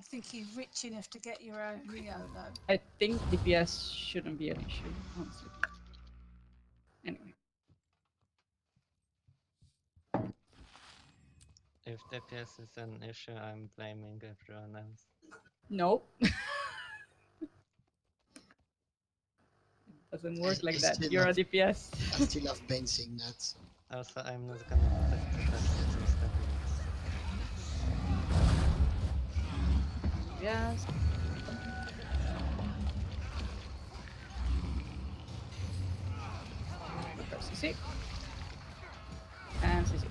think you're rich enough to get your own Riolo. I think DPS shouldn't be an issue, honestly. Anyway. If DPS is an issue, I'm blaming everyone else. No. It doesn't work like that. You're a DPS. I still love Ben saying that. Also, I'm not gonna protect the best stabilities. Yes. CC. And CC.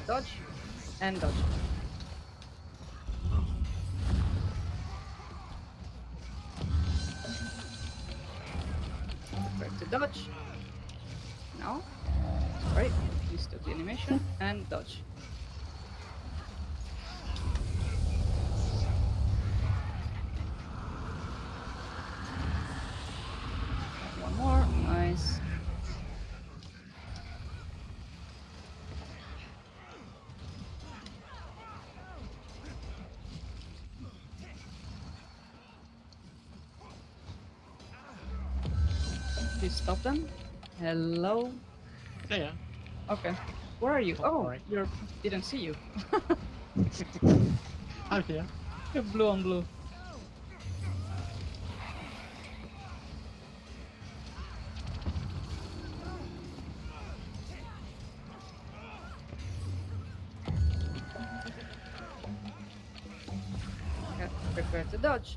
dodge, and dodge. Prepare to dodge. Now, sorry, missed the animation, and dodge. One more, nice. Please stop them. Hello. Yeah, yeah. Okay. Where are you? Don't Oh, worry. you didn't see you. I'm here. You're blue on blue. Okay, prepare to dodge.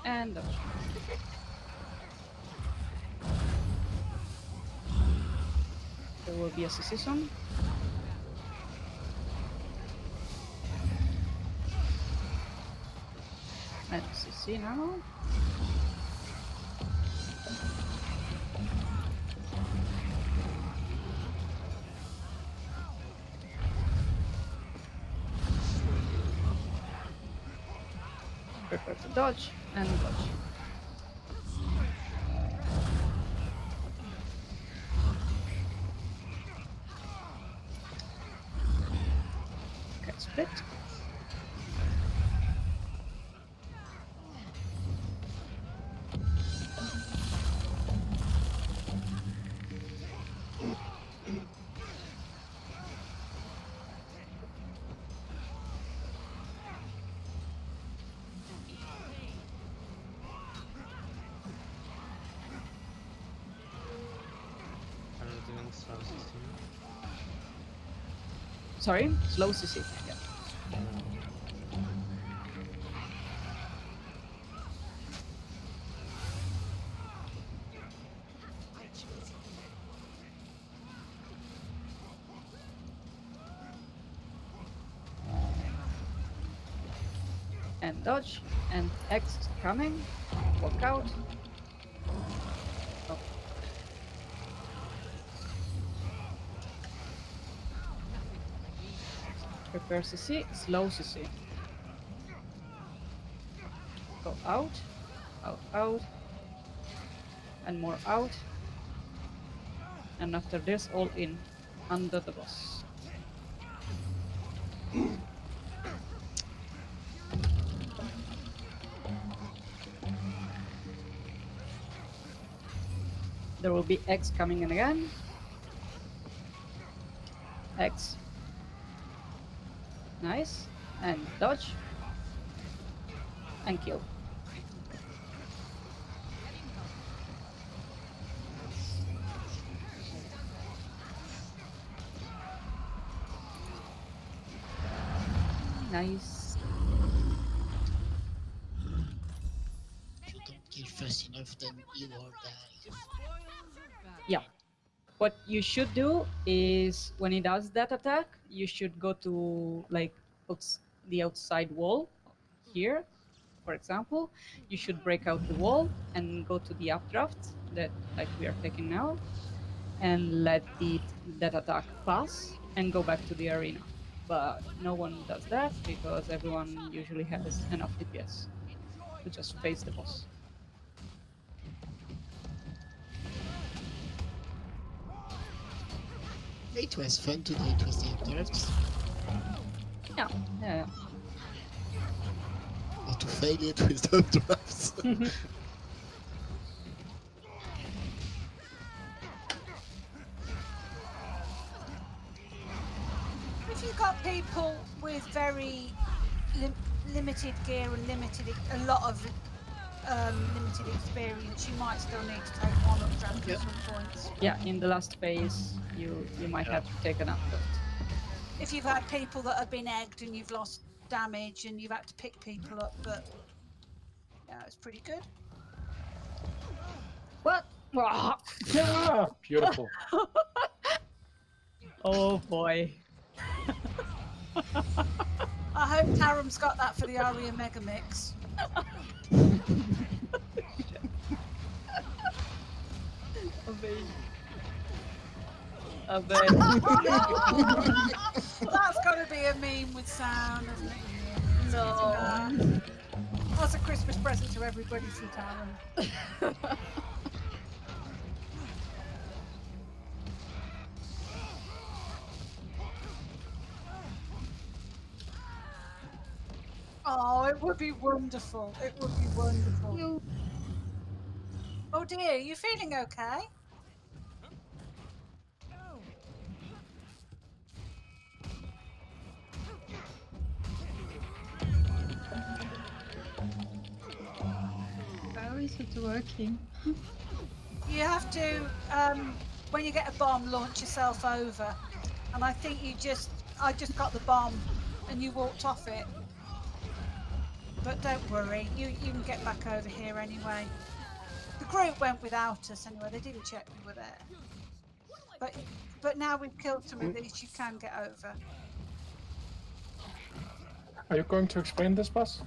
And dodge. There will be a CC soon. And CC now. Prepare to dodge and dodge. Okay, split. Are you doing slow CC? Sorry, slow CC. Yeah. And dodge, and X coming, walk out. Oh. Prepare CC, slow CC. Go out, out, out, and more out. And after this, all in, under the boss. There will be X coming in again. X. Nice. And dodge. And kill. Nice. If you don't kill fast enough, then you will die. Yeah. What you should do is when he does that attack, you should go to like the outside wall here, for example. You should break out the wall and go to the updraft that like we are taking now, and let that attack pass and go back to the arena. But no one does that because everyone usually has enough DPS to just face the boss. It was fun today, it was the updrafts. Yeah, yeah. Or to fail it with the updrafts. If you've got people with very limited gear and a lot of limited experience, you might still need to take one updraft at some points. Yeah, in the last phase, you might have to take an updraft. If you've had people that have been egged and you've lost damage and you've had to pick people up, but yeah, it's pretty good. What? Yeah, beautiful. Oh boy. I hope Taram's got that for the Aria Mega Mix. I bet. That's got to be a meme with sound, isn't it? No. That's a Christmas present to everybody from Taram. Oh, it would be wonderful. It would be wonderful. Oh dear, you feeling okay? How is it working? You have to, when you get a bomb, launch yourself over. And I think I just got the bomb and you walked off it. But don't worry, you can get back over here anyway. The group went without us anyway, they didn't check we were there. But now we've killed some of these, you can get over. Are you going to explain this, boss?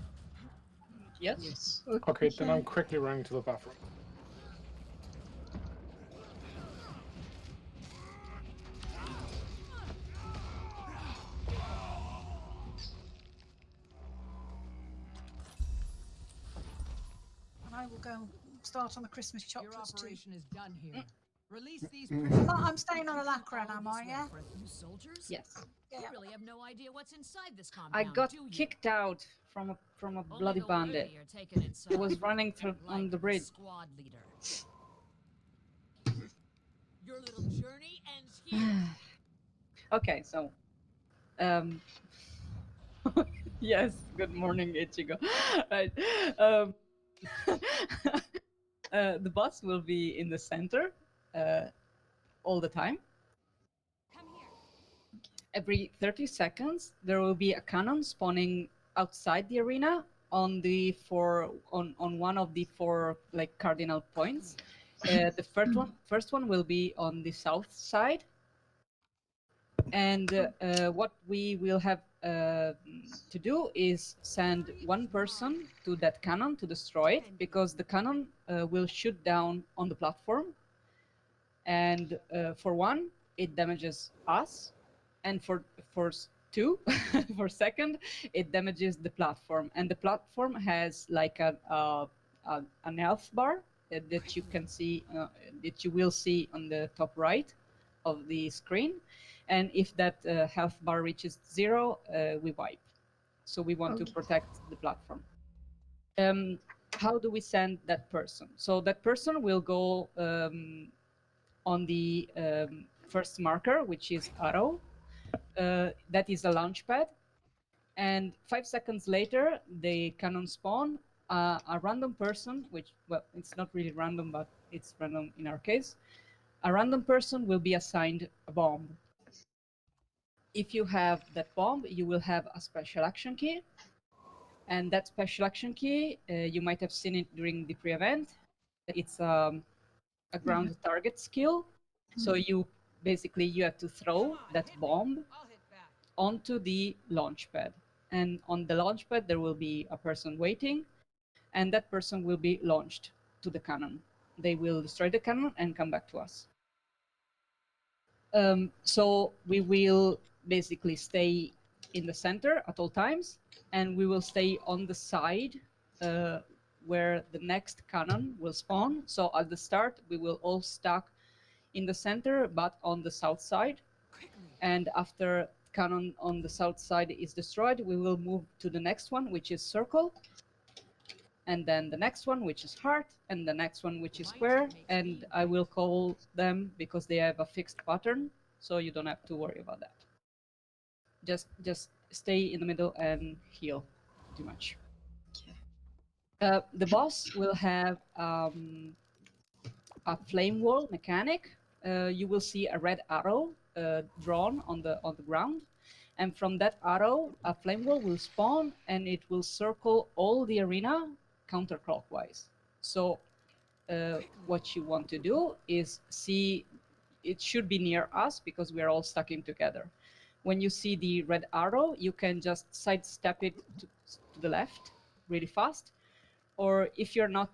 Yes. Okay, then I'm quickly running to the bathroom. And I will go and start on the Christmas Your chocolates too. operation is done here. Release these I'm staying on Alacran, am I, yeah? Soldiers? Yes. Yeah. You really have no idea what's inside this compound. I got do you? kicked out from a Only bloody the bandit. worthy are taken inside. Who was running through on the bridge. Squad leader. Your little journey ends here. Okay, so yes, good morning, Ichigo. Right. The boss will be in the center all the time. Come here. Every 30 seconds, there will be a cannon spawning outside the arena on one of the four like cardinal points. The first one will be on the south side, and what we will have to do is send one person to that cannon to destroy it, because the cannon will shoot down on the platform, and for one it damages us, and for two for second it damages the platform, and the platform has like an health bar that you can see that you will see on the top right of the screen, and if that health bar reaches 0, we wipe. So we want to protect the platform. How do we send that person? So that person will go on the first marker, which is arrow. That is a launch pad. And 5 seconds later, the cannon spawn. A random person, which, well, it's not really random, but it's random in our case. A random person will be assigned a bomb. If you have that bomb, you will have a special action key. And that special action key, you might have seen it during the pre-event. It's a ground target skill. So you have to throw that bomb onto the launch pad. And on the launch pad, there will be a person waiting, and that person will be launched to the cannon. They will destroy the cannon and come back to us. So we will basically stay in the center at all times, and we will stay on the side where the next cannon will spawn. So at the start, we will all stack in the center, but on the south side. And after cannon on the south side is destroyed, we will move to the next one, which is circle. And then the next one, which is heart, and the next one, which is square. And I will call them because they have a fixed pattern, so you don't have to worry about that. Just stay in the middle and heal, pretty much. The boss will have a flame wall mechanic. You will see a red arrow drawn on the ground, and from that arrow, a flame wall will spawn, and it will circle all the arena counterclockwise. So what you want to do is see, it should be near us because we are all stuck in together. when you see the red arrow, you can just sidestep it to the left really fast. Or if you're not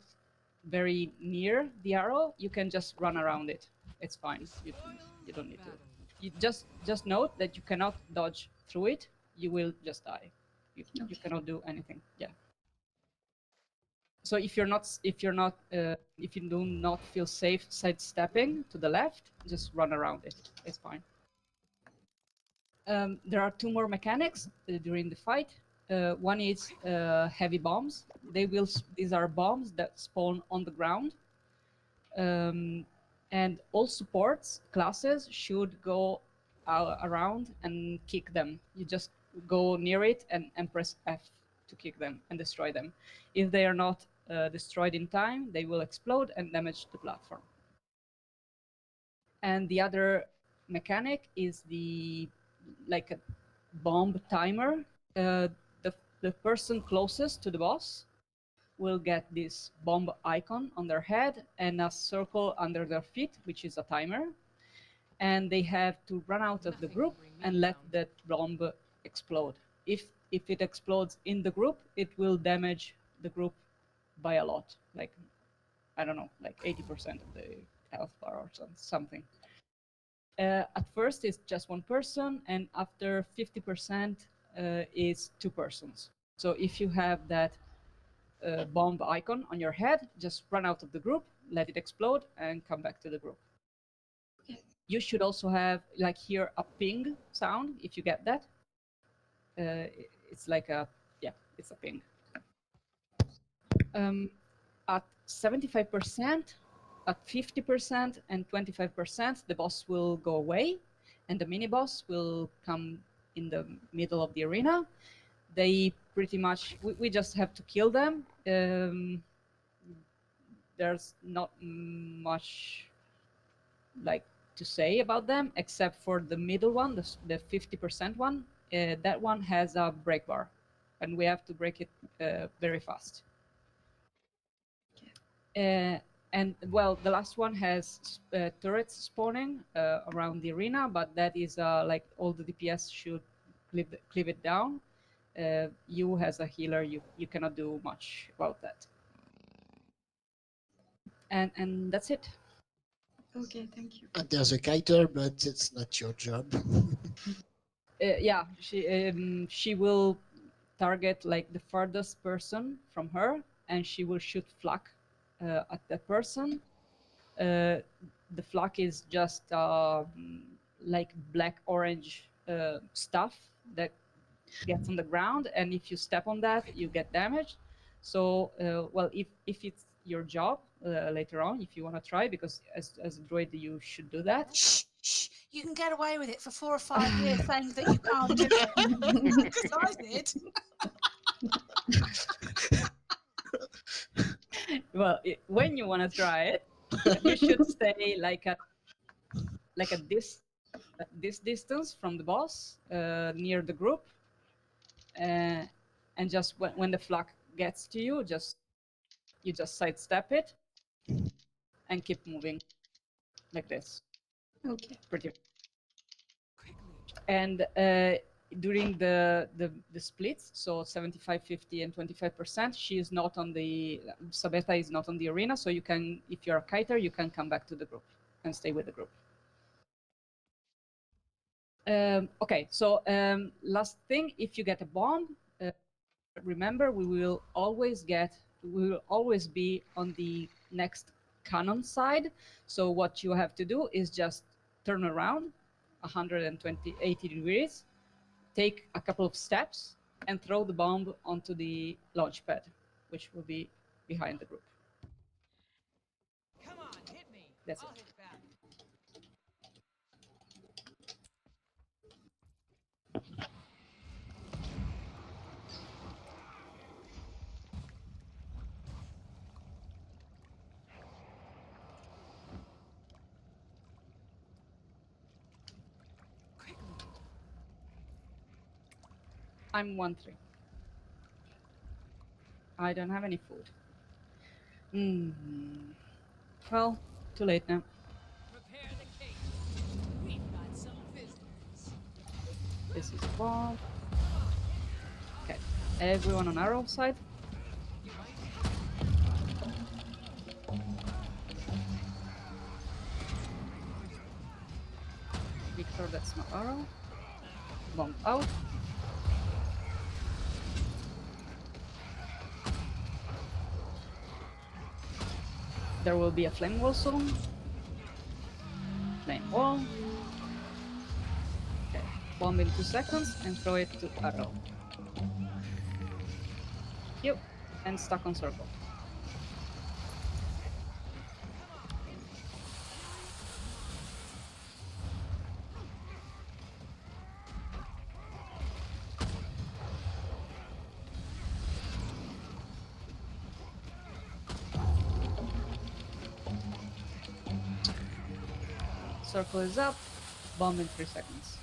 very near the arrow, you can just run around it. It's fine. You don't need to. You just note that you cannot dodge through it. You will just die. You cannot do anything. Yeah. So if you do not feel safe sidestepping to the left, just run around it. It's fine. There are two more mechanics during the fight. One is heavy bombs. These are bombs that spawn on the ground. And all supports classes should go around and kick them. You just go near it and press F to kick them and destroy them. If they are not destroyed in time, they will explode and damage the platform. And the other mechanic is like a bomb timer. The person closest to the boss will get this bomb icon on their head and a circle under their feet, which is a timer. And they have to run out of the group and let that bomb explode. If it explodes in the group, it will damage the group by a lot. Like, I don't know, like 80% of the health bar or something. At first, it's just one person, and after 50% is two persons. So if you have that bomb icon on your head, just run out of the group, let it explode, and come back to the group. You should also have, like, hear a ping sound if you get that. It's like it's a ping. At 75%, at 50%, and 25%, the boss will go away, and the mini boss will come in the middle of the arena. They pretty much, we just have to kill them. There's not much like to say about them, except for the middle one, the 50% one. That one has a break bar, and we have to break it very fast. And well, the last one has turrets spawning around the arena, but that is like all the DPS should cleave it down. You as a healer, you cannot do much about that. And that's it. Okay, thank you. And there's a kiter, but it's not your job. Yeah, she will target like the furthest person from her, and she will shoot flak at that person. The flak is just like black-orange stuff that gets on the ground, and if you step on that, you get damaged. So, well, if it's your job later on, if you want to try, because as a droid you should do that. Shh, shh. You can get away with it for 4 or 5 years saying that you can't do it. Because I did. Well, when you want to try it, you should stay like at this distance from the boss, near the group, and just when the flak gets to you, you just sidestep it and keep moving like this. Okay. Pretty. And during the splits, so 75, 50, and 25%, she is not on the Sabeta is not on the arena, so you can, if you're a kiter, you can come back to the group and stay with the group. Okay, so last thing, if you get a bomb, remember we will always be on the next cannon side. So what you have to do is just turn around 80 degrees, take a couple of steps, and throw the bomb onto the launch pad, which will be behind the group. Come on, hit me. That's I'll it. hit back. I'm 1-3. I don't have any food. Well, too late now. Prepare the cake. We've got some visitors. This is a bomb. Okay, everyone on arrow side. Victor, that's not arrow. Bomb out. There will be a flame wall soon. Flame wall. Okay, bomb in 2 seconds and throw it to arrow. Yep, and stuck on circle. Circle is up, bomb in 3 seconds.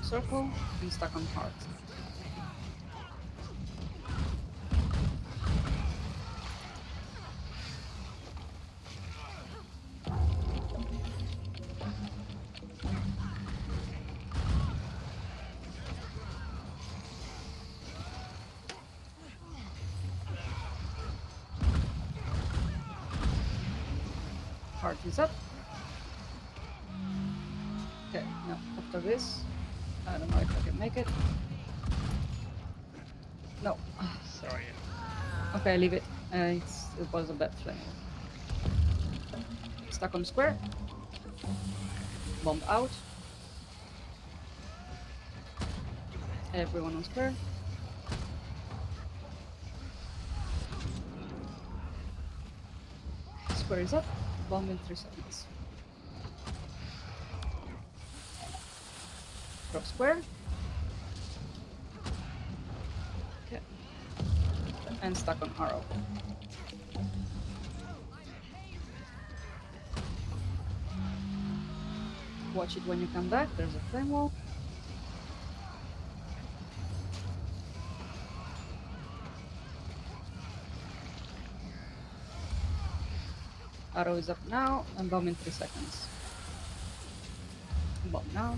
Circle and stuck on heart. Heart is up. Okay, now after this, I don't know if I can make it. No. Sorry. Okay, leave it. It was a bad flame. Stuck on square. Bomb out. Everyone on square. Square is up. Bomb in 3 seconds. Drop square. Okay. And stuck on arrow. Watch it when you come back. There's a flame wall. Arrow is up now, and bomb in 3 seconds. Bomb now.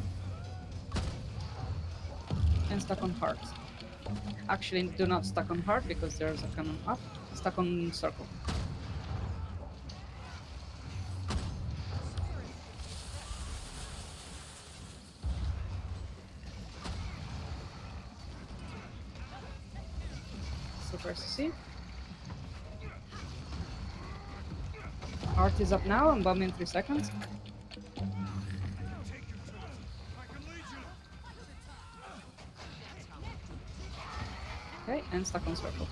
And stuck on heart. Actually, do not stuck on heart because there's a cannon up. Stuck on circle. Super SC. Heart is up now and bomb in 3 seconds. Okay, and stuck on circle.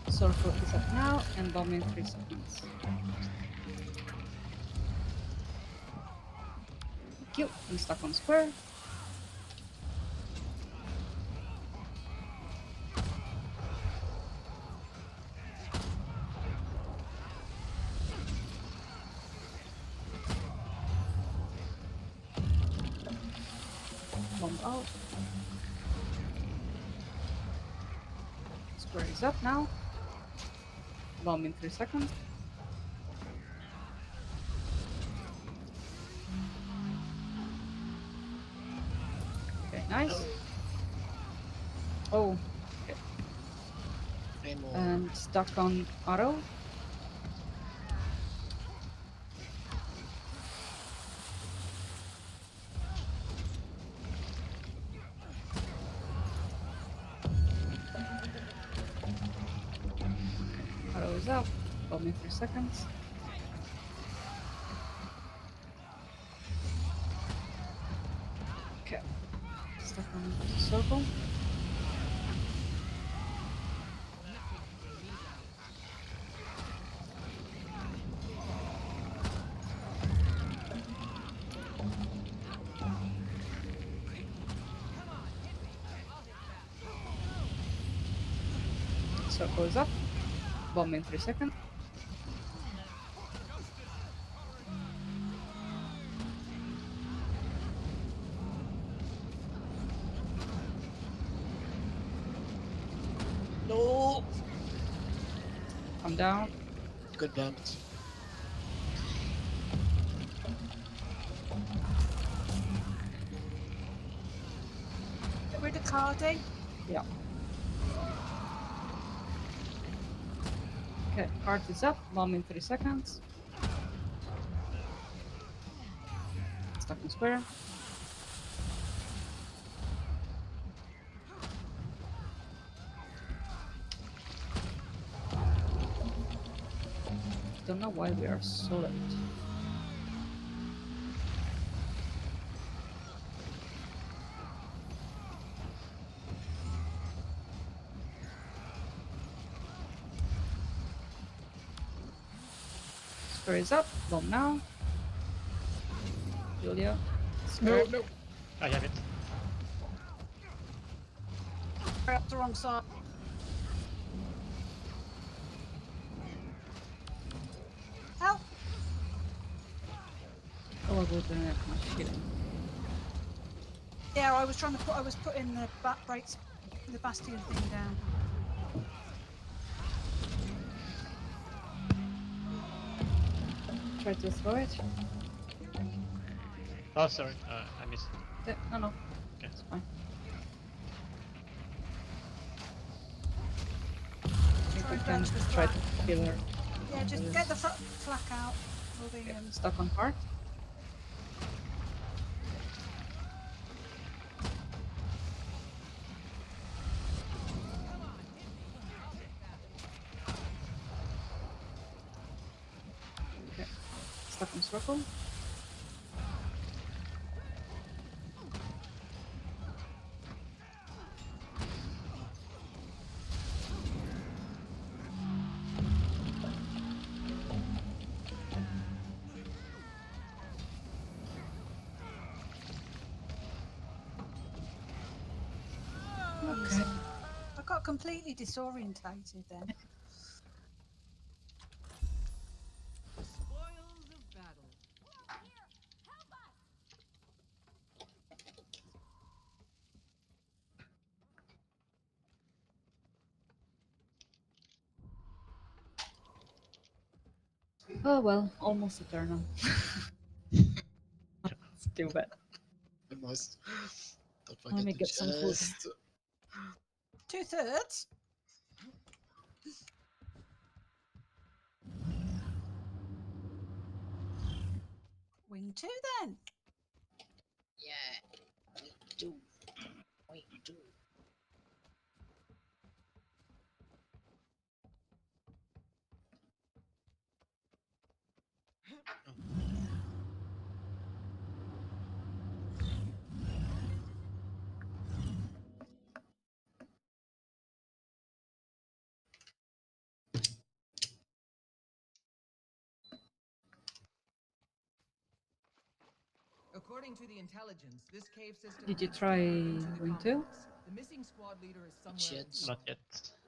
Circle is up now and bomb in 3 seconds. Cute, and stuck on square. Bomb out. Square is up now. Bomb in 3 seconds. Okay, nice. Oh, okay. Flame wall. And stuck on arrow. Arrow is up. Bomb in 3 seconds. Okay. Stuck on circle. Circle is up. Bomb in 3 seconds. Come down. Good bounce. Get rid of Cardi. Yeah. Okay, card is up. Bomb in 3 seconds. Stuck in square. Don't know why we are so late. Square is up. Bomb now. Julia. No, Square. no. I have it. Up the wrong side. Help! Oh, I will do that much healing. Yeah, I was putting the brakes, the bastion thing down. Try to throw it. Oh, sorry. I missed. Yeah, no. Okay. It's fine. I think we can dodge the try flak. to kill her. Yeah, just get the flak out. Or the, Stuck on heart. Okay. Stuck on circle. Okay. I got completely disorientated then. Spoils of battle. Oh well, almost eternal. Still bad. Almost. Don't Let forget me to get some food. just... 2/3. Wing 2 then. Yeah. Me too. Me too. According to the intelligence, this cave system Did you leads try deeper into the Wing 2? complex. The missing squad leader is somewhere Shit. inside, Not yet.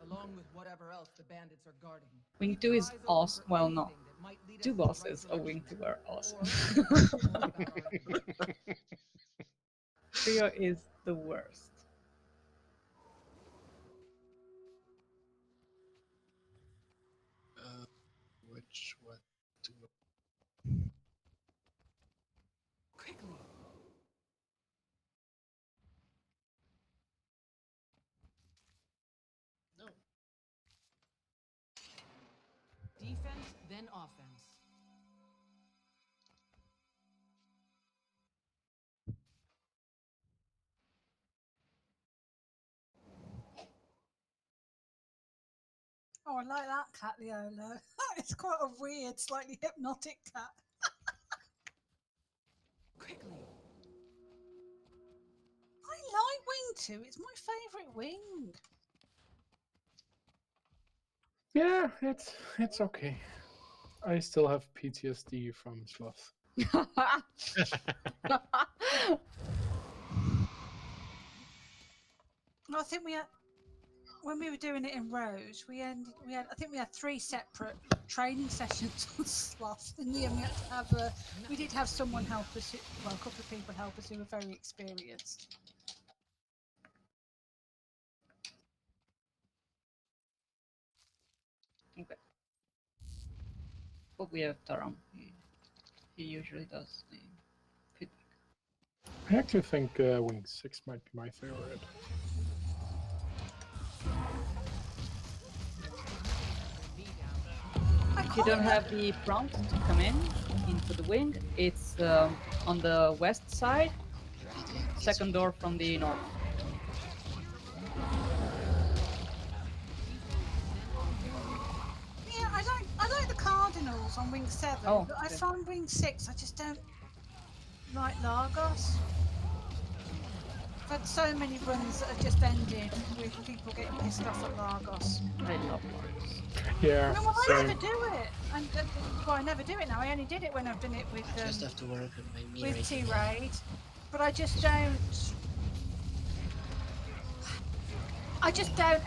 along with whatever else the bandits are guarding. Wing Keep 2 your is eyes open awesome. for Well, no. anything that might lead us 2 in the right bosses of Wing 2 are awesome. Or more about our enemy. Trio is the worst. Which one to... Quickly. No. Defense, then offense. Oh, I like that cat, Leolo. It's quite a weird, slightly hypnotic cat. Quickly. I like Wing 2. It's my favourite wing. Yeah, it's okay. I still have PTSD from Sloth. I think we had, when we were doing it in rows, I think we had 3 separate training sessions on Sloth. In the end, we had to have we did have someone help us. Well, a couple of people help us who were very experienced. But we have Taram. He usually does the feedback. I actually think Wing 6 might be my favorite. If you don't have the prompt to come in into the wing, it's on the west side, second door from the north. Yeah, I like the Cardinals on Wing 7, Oh, but I okay. find Wing 6, I just don't like Lagos. I've had so many runs that have just ended with people getting pissed off at Lagos. I love Lagos. Yeah, No, well, I same. never do it. Well, I never do it now. I only did it when I've done it with I just have to work on my with mirror. T-Raid. But I just don't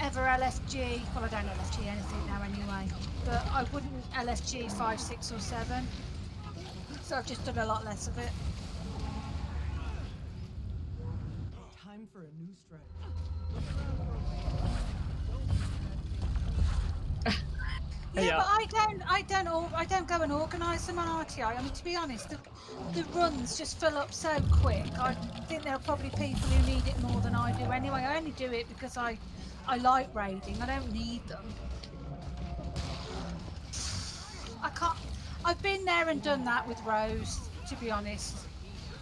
ever LFG. Well, I don't LFG anything now anyway. But I wouldn't LFG 5, 6, or 7. So I've just done a lot less of it. Time for a new strategy. Yeah, but I don't go and organise them on RTI. I mean, to be honest, the runs just fill up so quick. I think there are probably people who need it more than I do anyway. I only do it because I like raiding. I don't need them. I can't. I've been there and done that with Rose, to be honest.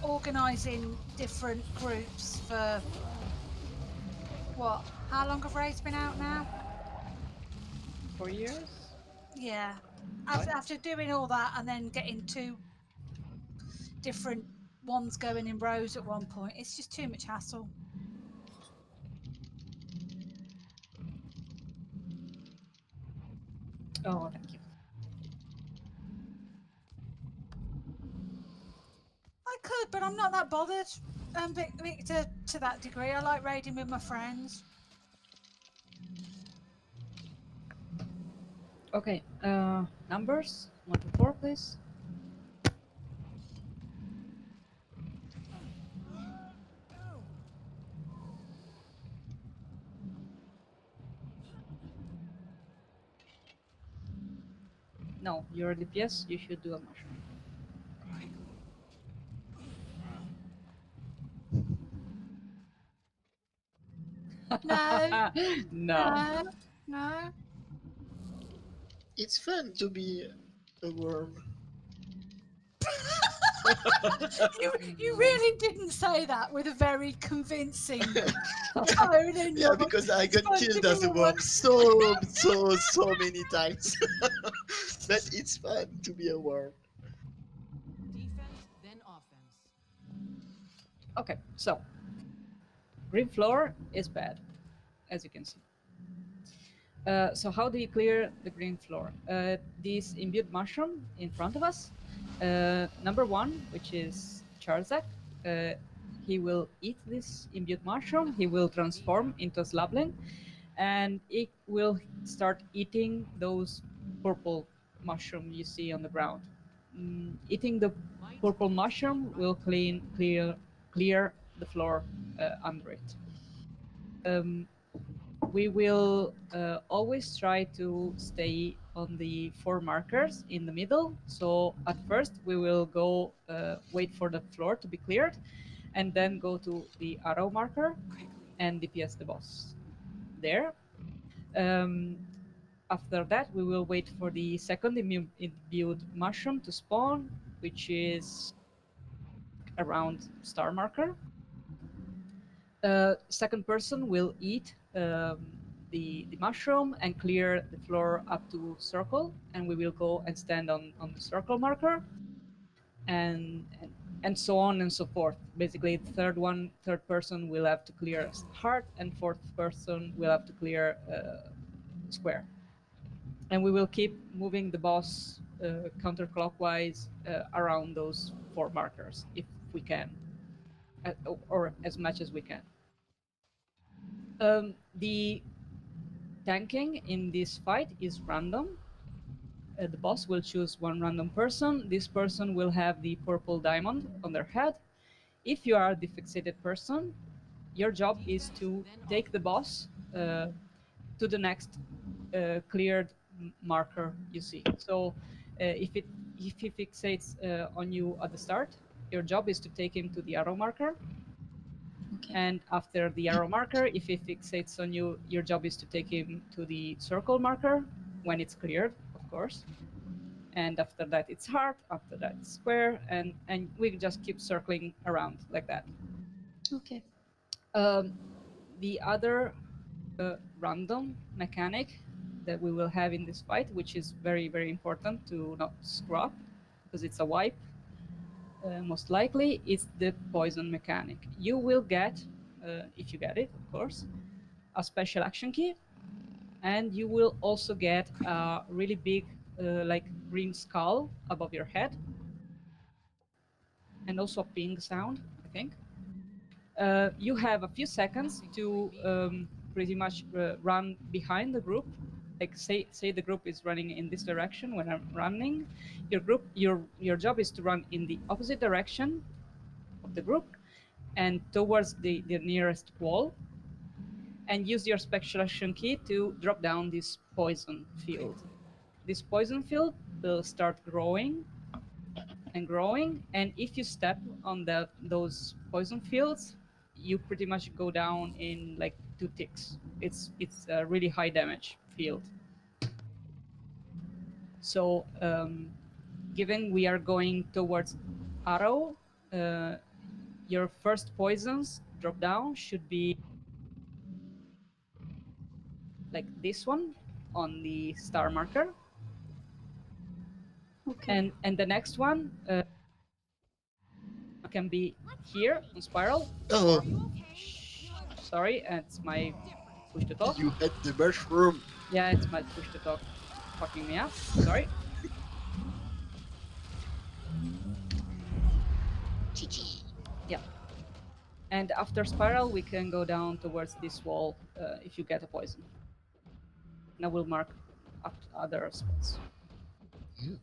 Organising different groups for what? How long have raids been out now? 4 years? Yeah. After doing all that and then getting 2 different ones going in rows at one point, it's just too much hassle. Oh, thank you. I could, but I'm not that bothered. Victor, to that degree, I like raiding with my friends. Okay, numbers 1 to 4, please. No, you're DPS, you should do a mushroom. No, No. no. It's fun to be a worm. You really didn't say that with a very convincing tone in Yeah, your because I got It's killed fun as to a be worm so many times. But it's fun to be a worm. Defense, then offense. Okay, so green floor is bad, as you can see. So how do you clear the green floor? This imbued mushroom in front of us, number 1, which is Charzak, he will eat this imbued mushroom, he will transform into a slabling, and it will start eating those purple mushroom you see on the ground. Eating the purple mushroom will clear the floor under it. We will always try to stay on the 4 markers in the middle. So at first we will go wait for the floor to be cleared, and then go to the arrow marker and DPS the boss there. After that, we will wait for the second imbued mushroom to spawn, which is around star marker. Second person will eat the mushroom and clear the floor up to circle, and we will go and stand on the circle marker, and so on and so forth. Basically, the third person will have to clear heart, and fourth person will have to clear square. And we will keep moving the boss counterclockwise around those 4 markers if we can, or as much as we can. The tanking in this fight is random. The boss will choose 1 random person. This person will have the purple diamond on their head. If you are the fixated person, your job is to take the boss to the next cleared marker you see. So If he fixates on you at the start, your job is to take him to the arrow marker. Okay. And after the arrow marker, if he fixates on you, your job is to take him to the circle marker when it's cleared, of course. And after that, it's heart. After that, it's square, and we just keep circling around like that. Okay. The other random mechanic that we will have in this fight, which is very, very important to not screw up, because it's a wipe, most likely, is the poison mechanic. You will get, if you get it, of course, a special action key, and you will also get a really big, like green skull above your head, and also a ping sound, I think. You have a few seconds to pretty much run behind the group. Like say the group is running in this direction when I'm running. Your job is to run in the opposite direction of the group and towards the nearest wall, and use your special action key to drop down this poison field. This poison field will start growing and growing, and if you step on those poison fields, you pretty much go down in like 2 ticks. It's a really high damage field. So given we are going towards arrow, your first poisons drop down should be like this one on the star marker. Okay. And the next one can be here on spiral. Oh, Sorry, it's my push to talk. you had the mushroom. Yeah, it's my push to talk fucking me up. Sorry. GG. Yeah. And after spiral, we can go down towards this wall if you get a poison. And I will mark up other spots. Hmm.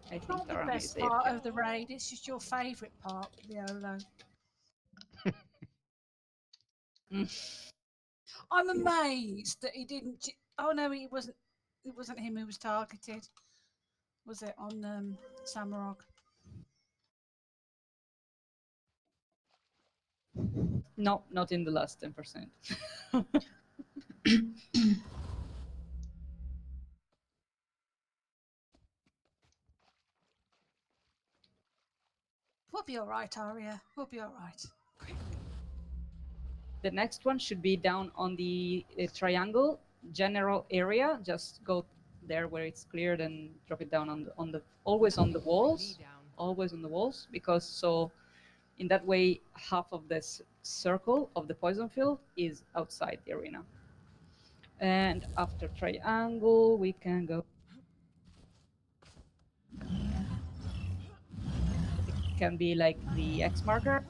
I think Not the Tarami is best part AFK. of the raid. It's just your favourite part, Violo. I'm amazed that he didn't. Oh no, he wasn't. It wasn't him who was targeted. Was it on Samurog? No, not in the last 10%. We'll be all right, Aria. We'll be all right. The next one should be down on the triangle general area. Just go there where it's cleared and drop it down on the always on the walls, always on the walls, because so in that way half of this circle of the poison field is outside the arena. And after triangle, we can go. It can be like the X marker.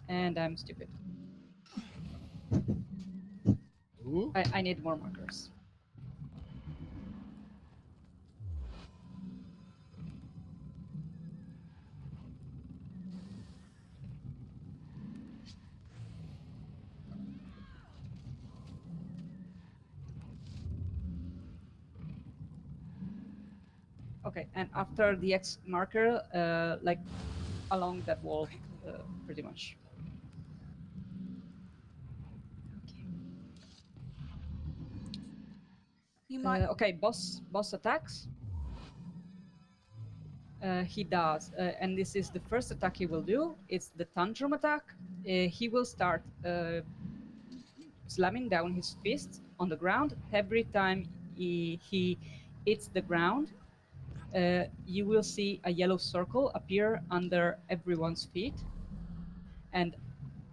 And I'm stupid. Ooh. I need more markers. Okay, and after the X marker, like along that wall, pretty much. You might. Okay, boss attacks. He does, and this is the first attack he will do. It's the tantrum attack. He will start slamming down his fists on the ground. Every time he hits the ground, you will see a yellow circle appear under everyone's feet. And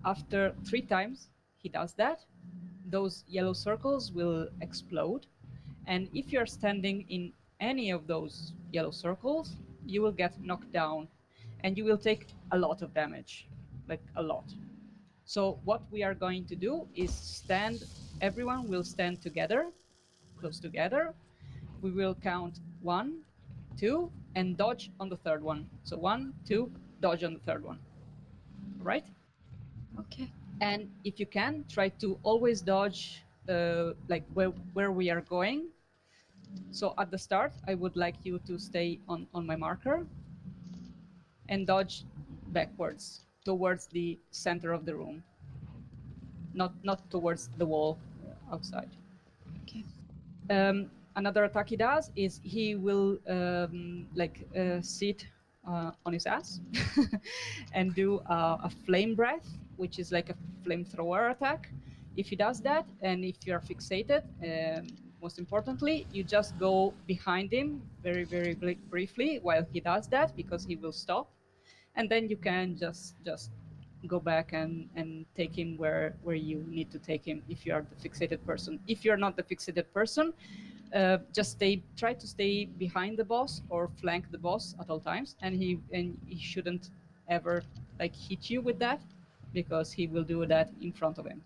after 3 times he does that, those yellow circles will explode. And if you're standing in any of those yellow circles, you will get knocked down and you will take a lot of damage, like a lot. So what we are going to do is everyone will stand together, close together. We will count 1, 2, and dodge on the third one. So 1, 2, dodge on the third one. Right? Okay. And if you can, try to always dodge like where we are going. So at the start, I would like you to stay on my marker and dodge backwards towards the center of the room, not towards the wall outside. Okay. Another attack he does is he will sit on his ass and do a flame breath, which is like a flamethrower attack. If he does that, and if you are fixated, most importantly, you just go behind him very, very briefly while he does that, because he will stop, and then you can just go back and take him where you need to take him if you are the fixated person. If you're not the fixated person, just try to stay behind the boss or flank the boss at all times, and he shouldn't ever like hit you with that, because he will do that in front of him.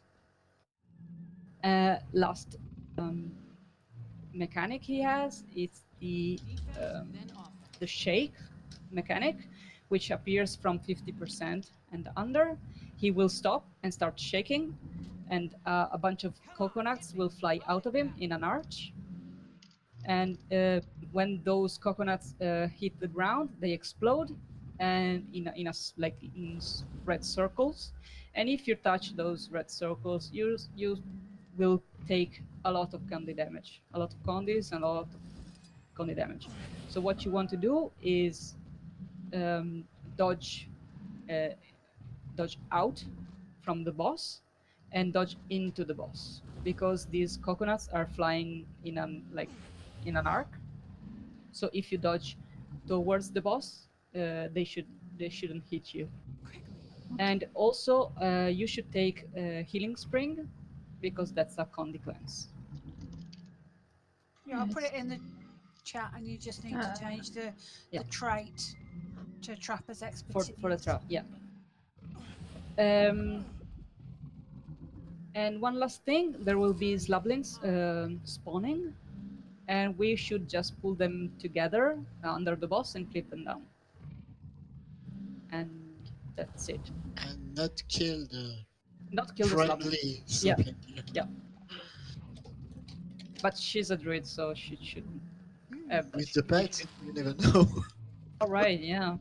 Last mechanic he has is Defense, then offense. the shake mechanic, which appears from 50% and under. He will stop and start shaking, and a bunch of coconuts will fly out of him in an arch. And when those coconuts hit the ground, they explode, and in red circles. And if you touch those red circles, you will take a lot of candy damage, a lot of condies and a lot of candy damage. So what you want to do is um, dodge uh, dodge out from the boss and dodge into the boss, because these coconuts are flying in an arc. So if you dodge towards the boss, they shouldn't hit you. And also, you should take Healing Spring, because that's a Condi cleanse. Yeah, I'll put it in the chat, and you just need to change the trait to Trapper's Expertise. For the trap, yeah. And one last thing, there will be Slablings spawning, and we should just pull them together under the boss and clip them down. And that's it. And not kill the Not kill the friendly Slablings. Slabling. Yeah. But she's a druid, so she shouldn't. With the pet, you never know. All right, yeah.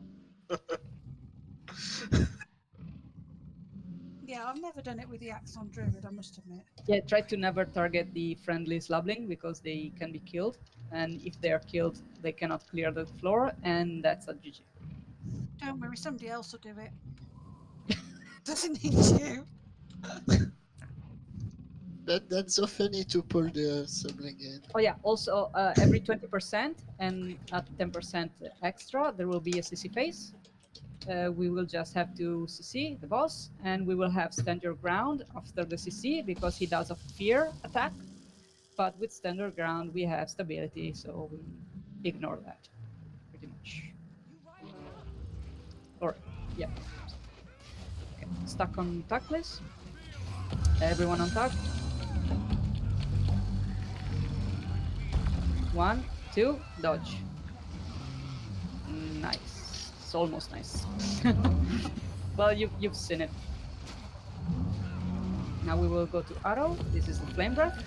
Yeah, I've never done it with the Axon Druid, I must admit. Yeah, try to never target the friendly Slabling, because they can be killed. And if they are killed, they cannot clear the floor, and that's a GG. Don't worry, somebody else will do it. Doesn't need you. That's so funny to pull the Slabling in. Oh yeah, also every 20% and at 10% extra, there will be a CC phase. We will just have to CC the boss, and we will have stand your ground after the CC, because he does a fear attack. But with standard ground, we have stability, so we ignore that pretty much. Or, yeah. Okay, stuck on tack, please. Everyone on tack. 1, 2, dodge. Nice. It's almost nice. Well, you've seen it. Now we will go to Arrow. This is the Flame Breath.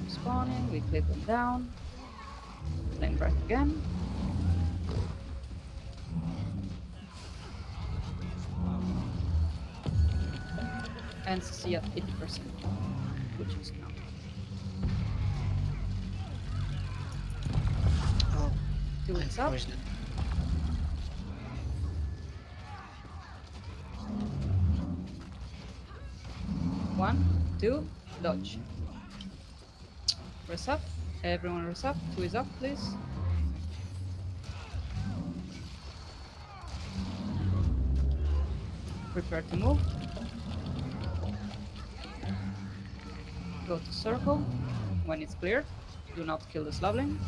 Spawning, we clip them down. Flame Breath again. And CC at 80%, which is now. Oh, 2 weeks up. poisoned. One, two, dodge. Rest up. Everyone rest up. 2 is up, please. Prepare to move. Go to circle. When it's cleared, do not kill the Slabling.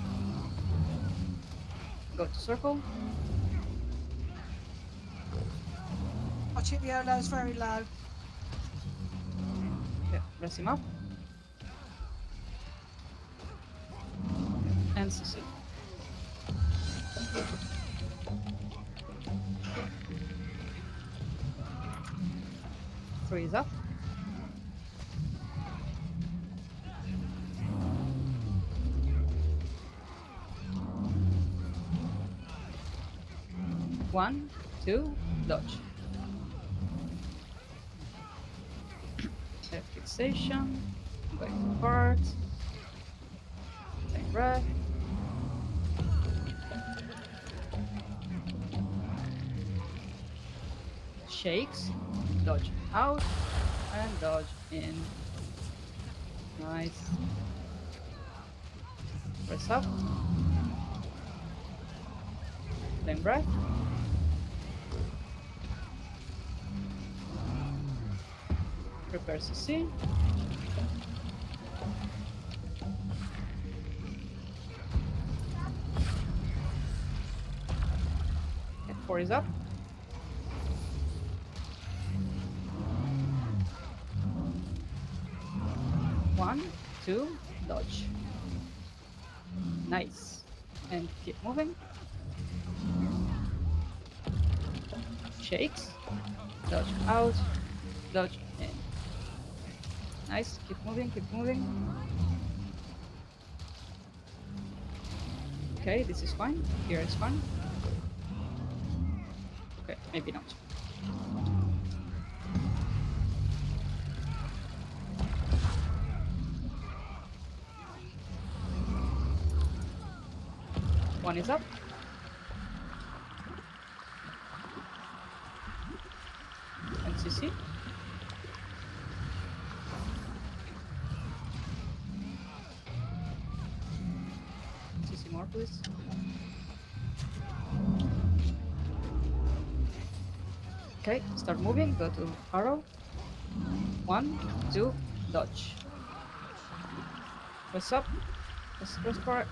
Go to circle. Watch it, Violo's very low. Okay, rest him up. and CC. Three is up. One, two, dodge. Fixation. Going apart. Take breath. Shakes. Dodge out and dodge in. Nice. Press up. Then breath. Prepare CC. Okay, 4 is up. One, two, dodge. Nice. And keep moving. Shakes. Dodge out. Dodge in. Nice. Keep moving, keep moving. Okay, this is fine. Here is fine. Okay, maybe not. One is up. And CC. CC more, please. Okay, start moving. Go to arrow. One, two, dodge. Press up. Press bar.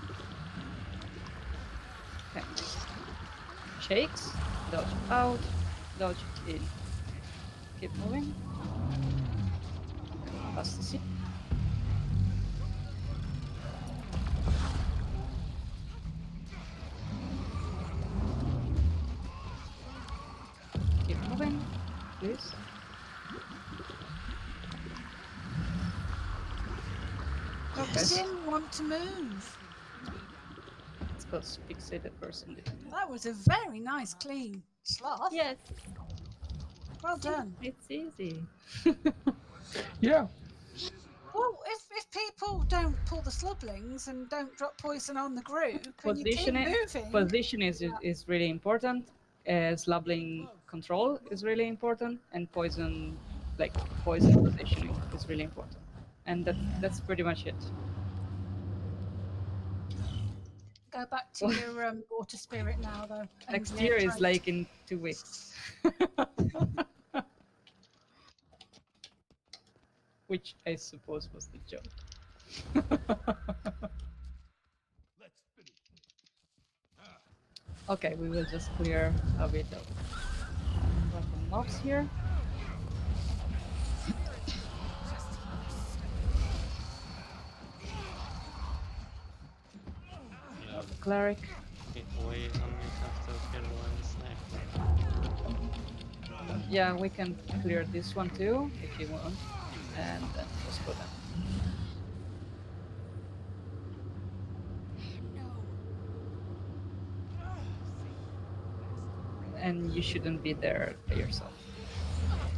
Okay. Shakes. Dodge out. Dodge in. Keep moving. Pass the C. Keep moving, please. Okay. He didn't want to move. It's because fixated person didn't move. That was a very nice, clean sloth. Yes. Well done. It's easy. Yeah. Well, if people don't pull the slublings and don't drop poison on the group, and you keep moving, Position is really important. Slubbling control is really important, and poison positioning is really important. And that's pretty much it. go back to your water spirit now, though. Next year is like in 2 weeks. Which I suppose was the joke. Okay, we will just clear a bit of random mobs here. Cleric. We only have to kill one sniper. Yeah, we can clear this one too, if you want. And then just go down. And you shouldn't be there by yourself.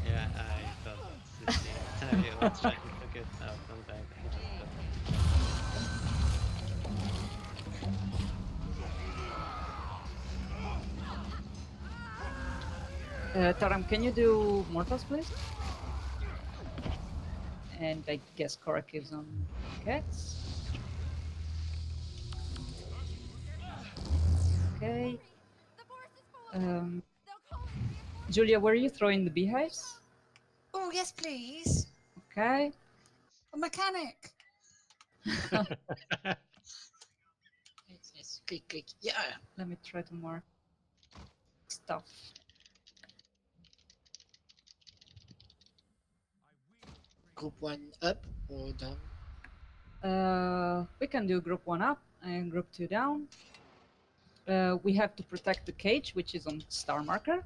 Yeah, I thought that's the thing. I was trying to get out and I just Taram, can you do mortals, please? And I guess Korak is on cats. Okay. Julia, were you throwing the beehives? Oh, yes, please. Okay. A mechanic. Yes, click, click. Yeah. Let me try to mark stuff. Group 1 up or down? We can do group 1 up and group 2 down. We have to protect the cage, which is on star marker.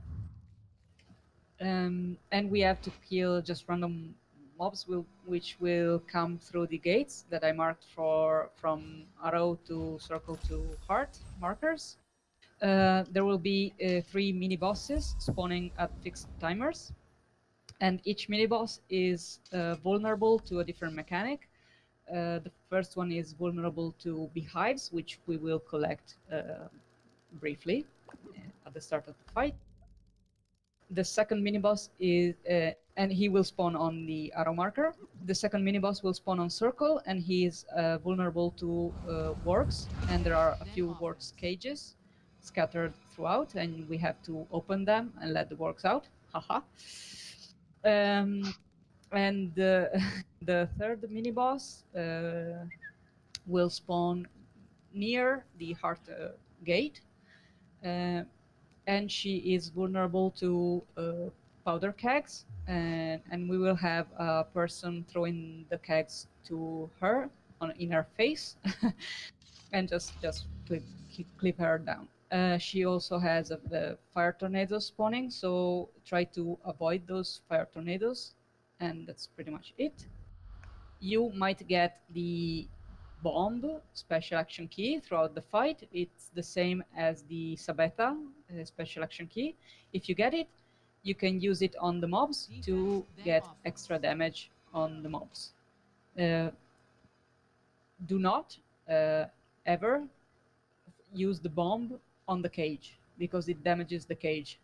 And we have to kill just random mobs which will come through the gates that I marked from arrow to circle to heart markers. There will be 3 mini bosses spawning at fixed timers, and each mini boss is vulnerable to a different mechanic. The first one is vulnerable to beehives, which we will collect briefly at the start of the fight. The second mini boss is, and he will spawn on the arrow marker. The second mini boss will spawn on circle, and he is vulnerable to works, and there are a few works cages scattered throughout, and we have to open them and let the works out. Haha. And the third mini boss will spawn near the heart gate, and she is vulnerable to powder kegs, and we will have a person throwing the kegs to her in her face and just clip her down. She also has a fire tornado spawning, so try to avoid those fire tornadoes, and that's pretty much it. You might get the bomb special action key throughout the fight. It's the same as the Sabeta special action key. If you get it, you can use it on the mobs to get extra damage on the mobs. Do not ever use the bomb on the cage because it damages the cage,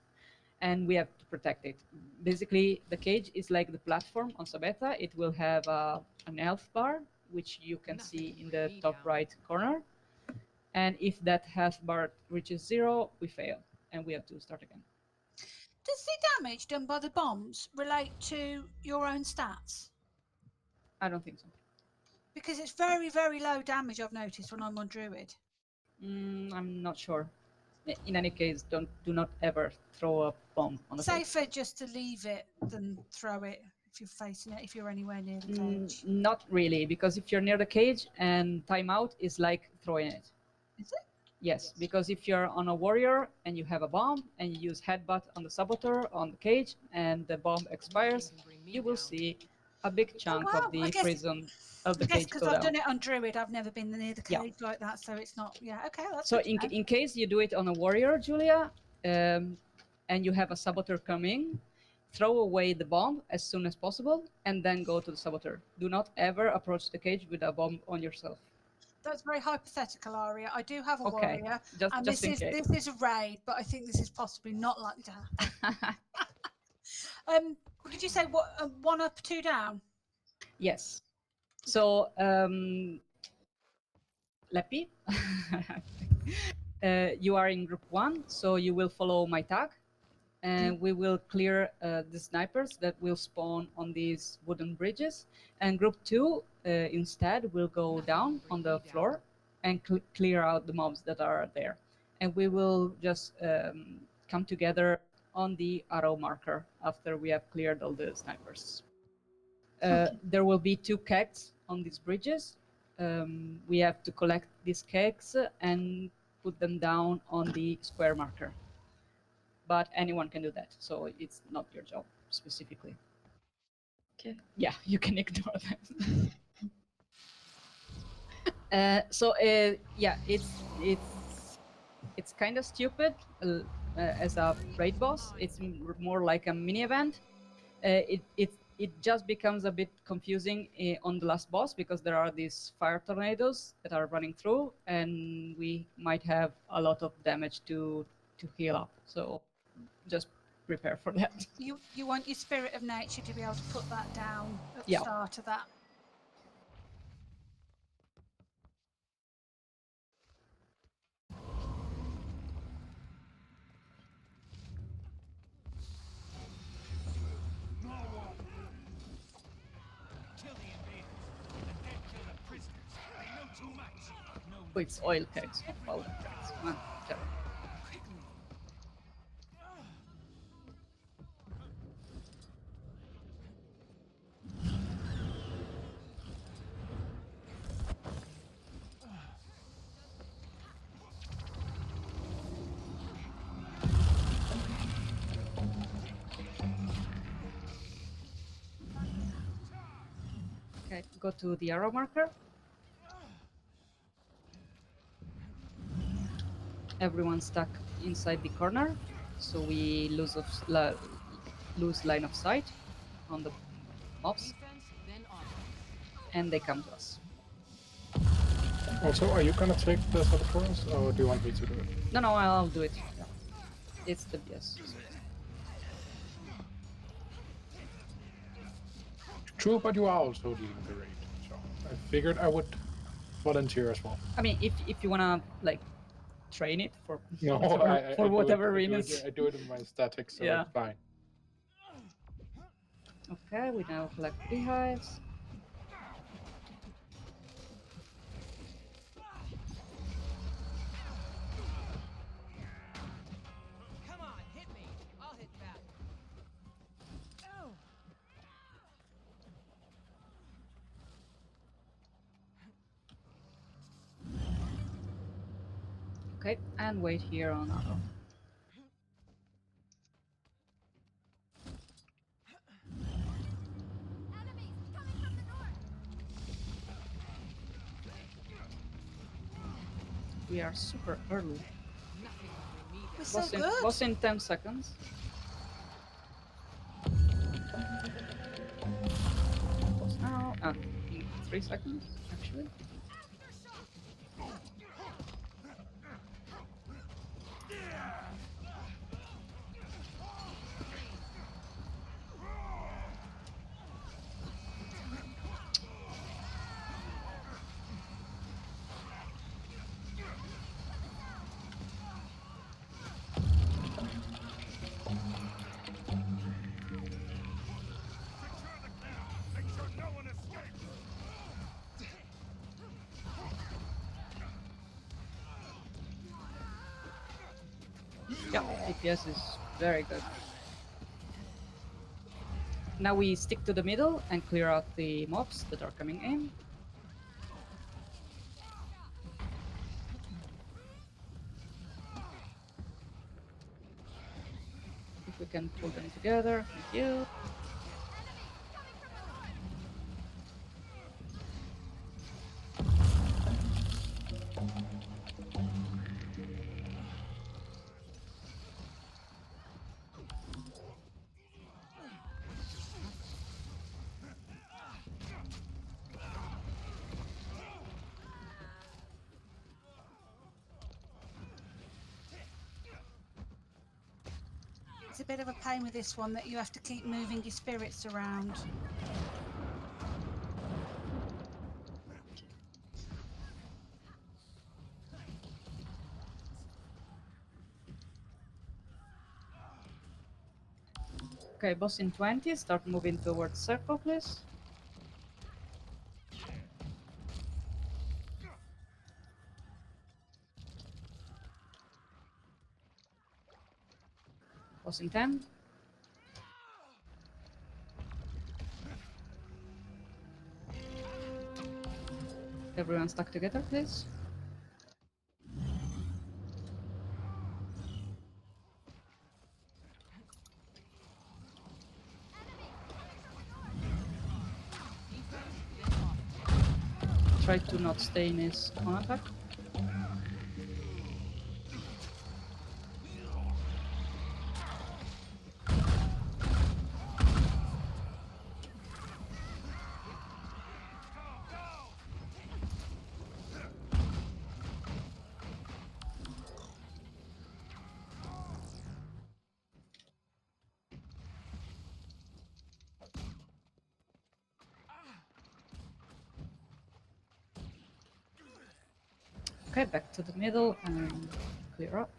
and we have to protect it. Basically, the cage is like the platform on Sabeta. It will have an health bar, which you can see in the top right corner. And if that health bar reaches 0, we fail, and we have to start again. Does the damage done by the bombs relate to your own stats? I don't think so. Because it's very, very low damage, I've noticed, when I'm on Druid. I'm not sure. In any case, do not ever throw a bomb on the cage. Safer just to leave it than throw it if you're facing it, if you're anywhere near the cage. Not really, because if you're near the cage and timeout is like throwing it. Is it? Yes, because if you're on a warrior and you have a bomb and you use headbutt on the saboteur on the cage and the bomb expires, you will see a big chunk of the prison of the cage because go I've down. done it on Druid, I've never been near the cage like that, so it's not. Yeah, okay, that's so good to know. in case you do it on a warrior, Julia, and you have a saboteur coming, throw away the bomb as soon as possible and then go to the saboteur. Do not ever approach the cage with a bomb on yourself. That's very hypothetical, Aria. I do have a Okay, warrior, just and in case. this is a raid, but I think this is possibly not likely to happen. Did you say what? 1 up, 2 down? Yes. So, Lepi, you are in group 1, so you will follow my tag, and we will clear the snipers that will spawn on these wooden bridges. And group 2 instead will go down on the floor and clear out the mobs that are there. And we will just come together on the arrow marker after we have cleared all the snipers. There will be 2 kegs on these bridges. We have to collect these kegs and put them down on the square marker. But anyone can do that, so it's not your job specifically. Okay. Yeah, you can ignore them. Yeah, it's kind of stupid as a raid boss. It's more like a mini event. It just becomes a bit confusing on the last boss because there are these fire tornadoes that are running through, and we might have a lot of damage to heal up. So just prepare for that. You want your spirit of nature to be able to put that down at the Yeah. start of that. Oh, it's oil kegs, powder kegs. Man, terrible. Okay, go to the arrow marker. Everyone stuck inside the corner, so we lose line of sight on the mobs, Defense, then offense. and they come to us. Also, are you gonna take the other for us, or do you want me to do it? No, I'll do it. Yeah. It's the BS. True, but you are also leading the raid, so I figured I would volunteer as well. I mean, if you wanna like train it for No, for whatever I reasons. I do it in my statics, so Yeah. it's fine. Okay, we now collect beehives. Come on, hit me. I'll hit back. Oh. Okay, and wait here on auto. We are super early. Nothing will bring me We're down. so Boss in, good. boss in 10 seconds. Boss now. In 3 seconds, actually. Make sure no one escapes! Yeah, DPS is very good. Now we stick to the middle and clear out the mobs that are coming in. If we can pull them together, thank you. It's a bit of a pain with this one that you have to keep moving your spirits around. Okay, boss in 20, start moving towards circle, please. Boss in 10. Everyone stuck together, please. Try to not stay in his on attack. Okay, back to the middle and clear up.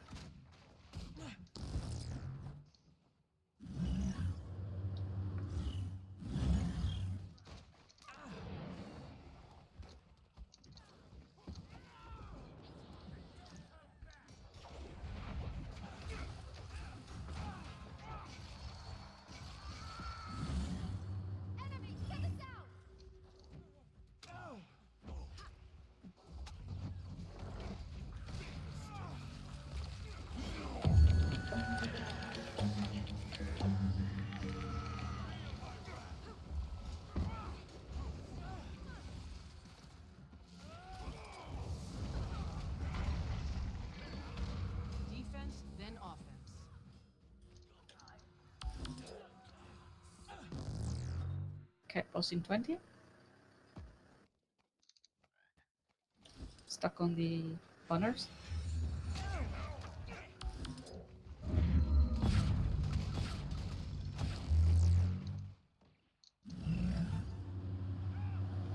Boss in 20. Stuck on the banners.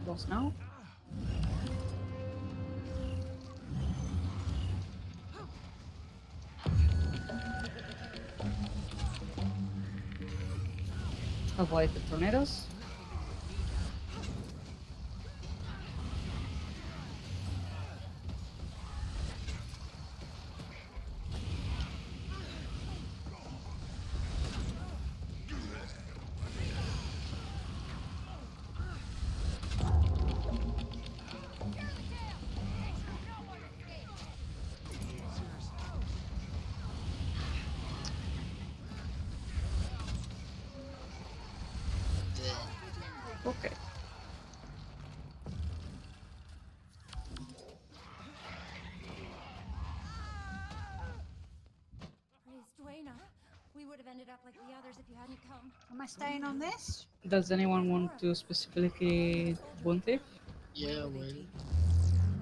Boss now. Avoid the tornadoes. Okay. Praise Dwayna. We would have ended up like the others if you hadn't come. Am I staying on this? Does anyone want to specifically Boon Thief? Yeah, well,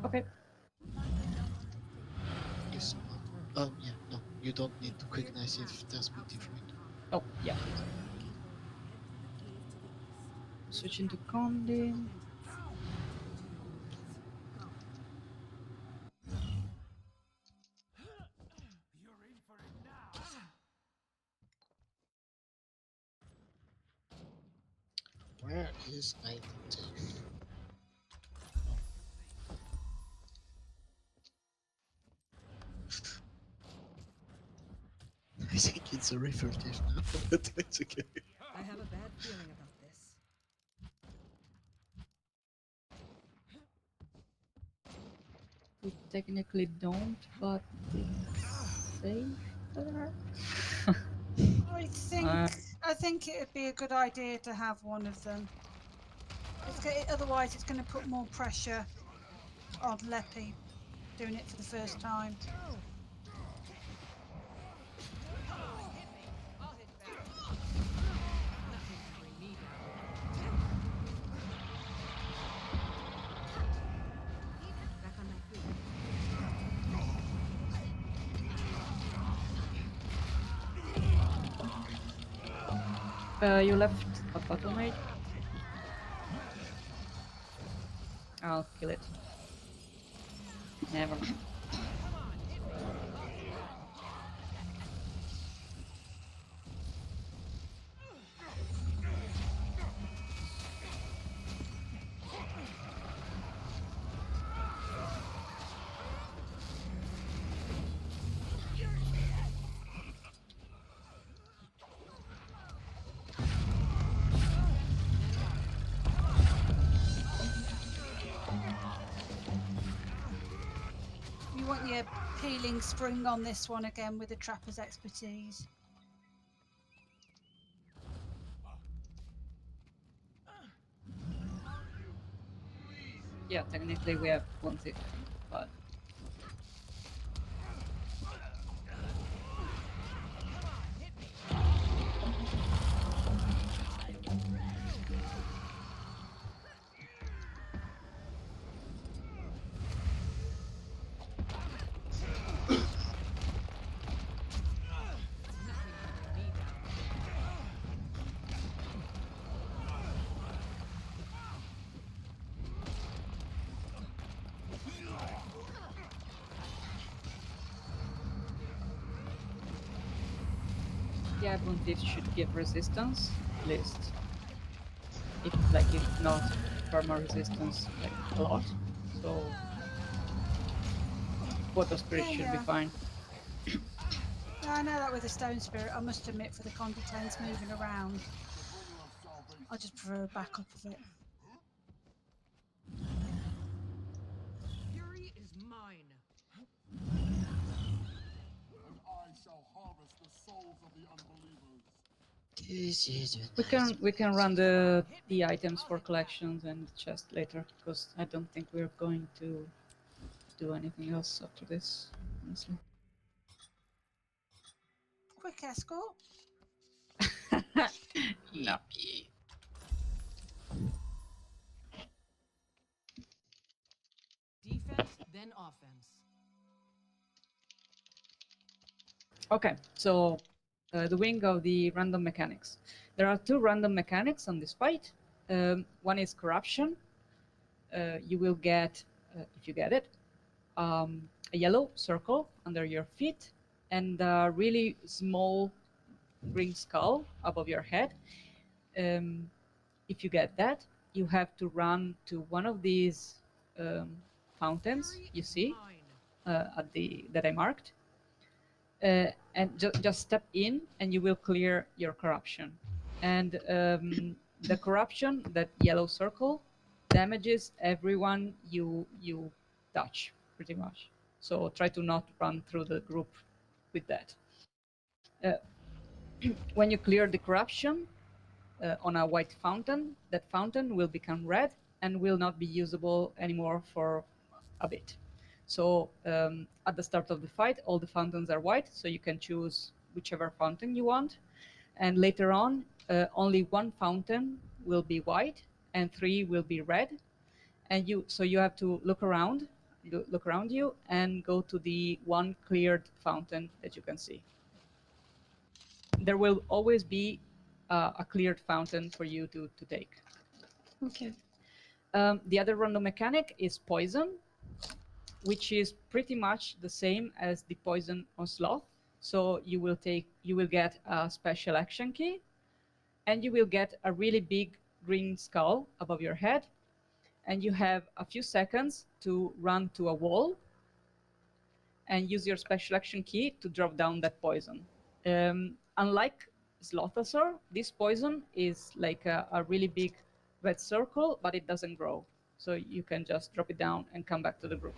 Okay. yes. Yeah, no, you don't need to recognize if there's been different. Oh, yeah. Switch into Condi. Where is item thief? I think it's a river thief now, but that's okay. I have a bad feeling about this. We technically don't, but it's safer. I think it'd be a good idea to have one of them. Otherwise, it's going to put more pressure on Leppy doing it for the first time. I'll hit back. Nothing can bring me down. Back on my feet. You left a battle mage. I'll kill it. Never mind. You want your healing spring on this one again with the trapper's expertise. Yeah, technically we have Boon Thief, but yeah, Boon Thief should give resistance, at least. If not perma resistance, like a lot. So Water Spirit should be fine. I know that with the Stone Spirit, I must admit, for the Conditens moving around, I just prefer a backup of it. Fury is mine. And I shall harvest the souls of the unbelievers. This is a We can run the items for collections and chest later, because I don't think we're going to do anything else after this, honestly. Quick escort. No. Then offense. Okay, so the wing of the random mechanics. There are two random mechanics on this fight. One is corruption. You will get, if you get it, a yellow circle under your feet and a really small green skull above your head. If you get that, you have to run to one of these fountains you see at the that I marked, and just step in, and you will clear your corruption. And the corruption, that yellow circle, damages everyone you touch, pretty much. So try to not run through the group with that. When you clear the corruption on a white fountain, that fountain will become red and will not be usable anymore for a bit. So at the start of the fight, all the fountains are white, so you can choose whichever fountain you want. And later on, only one fountain will be white and 3 will be red. And you have to look around you and go to the one cleared fountain that you can see. There will always be a cleared fountain for you to take. Okay. The other random mechanic is poison, which is pretty much the same as the poison on sloth. So you will get a special action key, and you will get a really big green skull above your head, and you have a few seconds to run to a wall and use your special action key to drop down that poison. Unlike Slothosaur, this poison is like a really big red circle, but it doesn't grow. So you can just drop it down and come back to the group.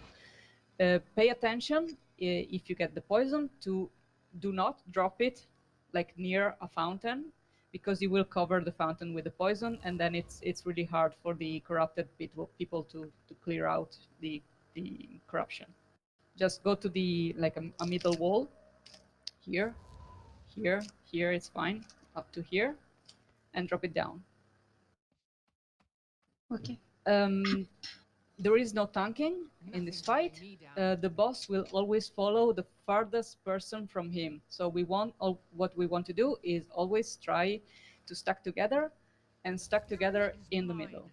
Pay attention if you get the poison to do not drop it like near a fountain, because you will cover the fountain with the poison, and then it's really hard for the corrupted people to clear out the corruption. Just go to the like a middle wall. Here, it's fine, up to here, and drop it down. Okay. There is no tanking in this fight. The boss will always follow the farthest person from him. So what we want to do is always try to stack together and stack together in the middle.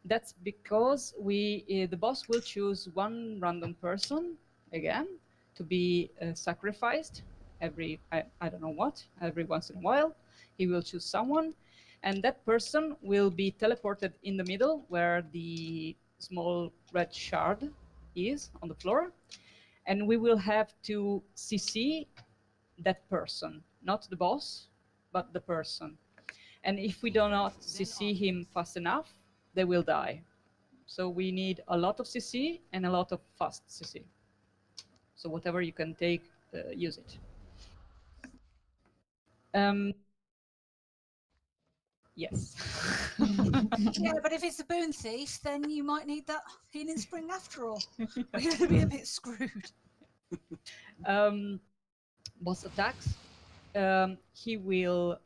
That's because the boss will choose one random person again to be sacrificed every I don't know what, every once in a while. He will choose someone, and that person will be teleported in the middle where the small red shard is on the floor, and we will have to CC that person, not the boss, but the person. And if we do not CC him fast enough, they will die. So we need a lot of CC and a lot of fast CC. So whatever you can take, use it. Yes. Yeah, but if it's a Boon thief, then you might need that healing spring after all. We're going to be a bit screwed. Boss attacks. He will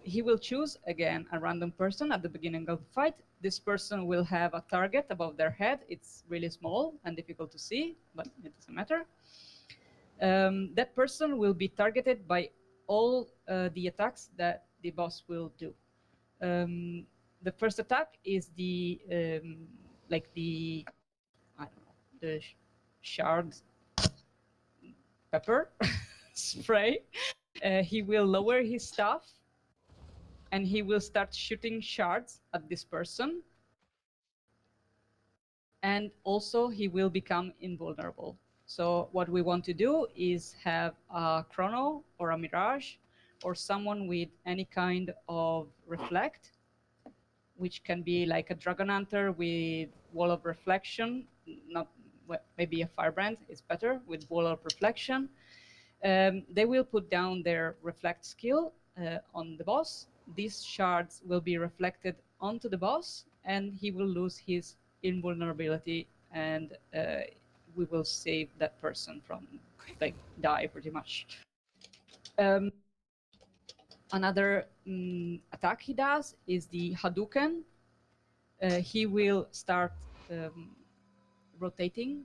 he will choose again a random person at the beginning of the fight. This person will have a target above their head. It's really small and difficult to see, but it doesn't matter. That person will be targeted by all the attacks that the boss will do. The first attack is the I don't know, the shard pepper spray. He will lower his staff and he will start shooting shards at this person. And also he will become invulnerable. So what we want to do is have a Chrono or a Mirage or someone with any kind of reflect, which can be like a Dragon Hunter with Wall of Reflection, not maybe a Firebrand is better with Wall of Reflection. They will put down their reflect skill on the boss. These shards will be reflected onto the boss, and he will lose his invulnerability, and we will save that person from like die pretty much. Another attack he does is the Hadouken. He will start rotating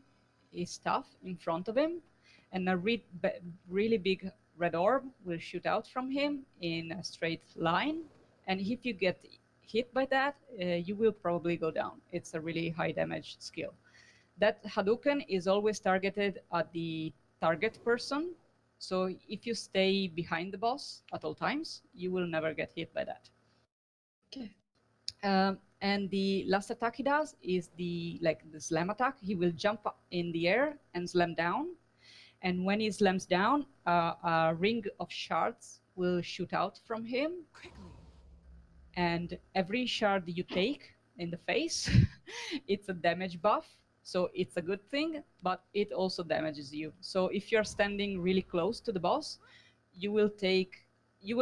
his stuff in front of him, and a really big red orb will shoot out from him in a straight line. And if you get hit by that, you will probably go down. It's a really high damage skill. That Hadouken is always targeted at the target person. So if you stay behind the boss at all times, you will never get hit by that. Okay. And the last attack he does is the slam attack. He will jump up in the air and slam down. And when he slams down, a ring of shards will shoot out from him. And every shard you take in the face, it's a damage buff. So it's a good thing, but it also damages you. So if you're standing really close to the boss, you will